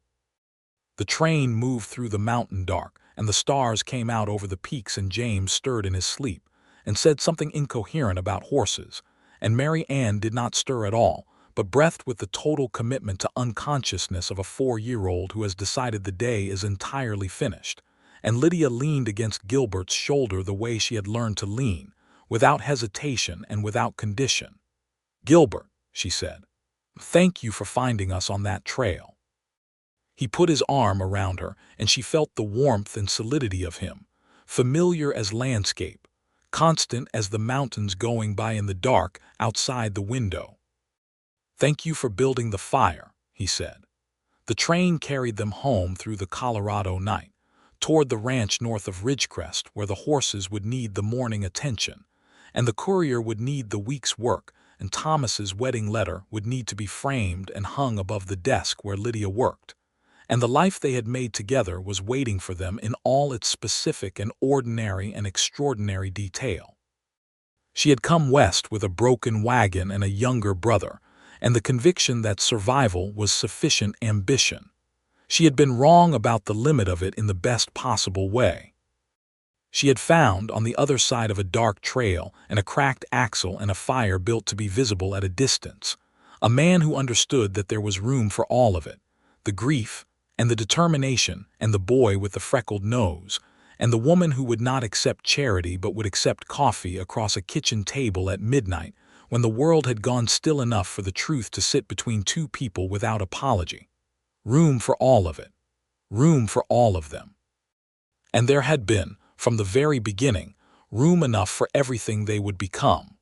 The train moved through the mountain dark, and the stars came out over the peaks, and James stirred in his sleep and said something incoherent about horses, and Mary Ann did not stir at all, but breathed with the total commitment to unconsciousness of a 4-year-old who has decided the day is entirely finished, and Lydia leaned against Gilbert's shoulder the way she had learned to lean, without hesitation and without condition. "Gilbert," she said, "thank you for finding us on that trail." He put his arm around her, and she felt the warmth and solidity of him, familiar as landscape, constant as the mountains going by in the dark outside the window. "Thank you for building the fire," he said. The train carried them home through the Colorado night, toward the ranch north of Ridgecrest, where the horses would need the morning attention, and the courier would need the week's work, and Thomas's wedding letter would need to be framed and hung above the desk where Lydia worked. And the life they had made together was waiting for them in all its specific and ordinary and extraordinary detail. She had come west with a broken wagon and a younger brother, and the conviction that survival was sufficient ambition. She had been wrong about the limit of it in the best possible way. She had found, on the other side of a dark trail and a cracked axle and a fire built to be visible at a distance, a man who understood that there was room for all of it, the grief and the determination and the boy with the freckled nose, and the woman who would not accept charity but would accept coffee across a kitchen table at midnight when the world had gone still enough for the truth to sit between two people without apology. Room for all of it. Room for all of them. And there had been, from the very beginning, room enough for everything they would become.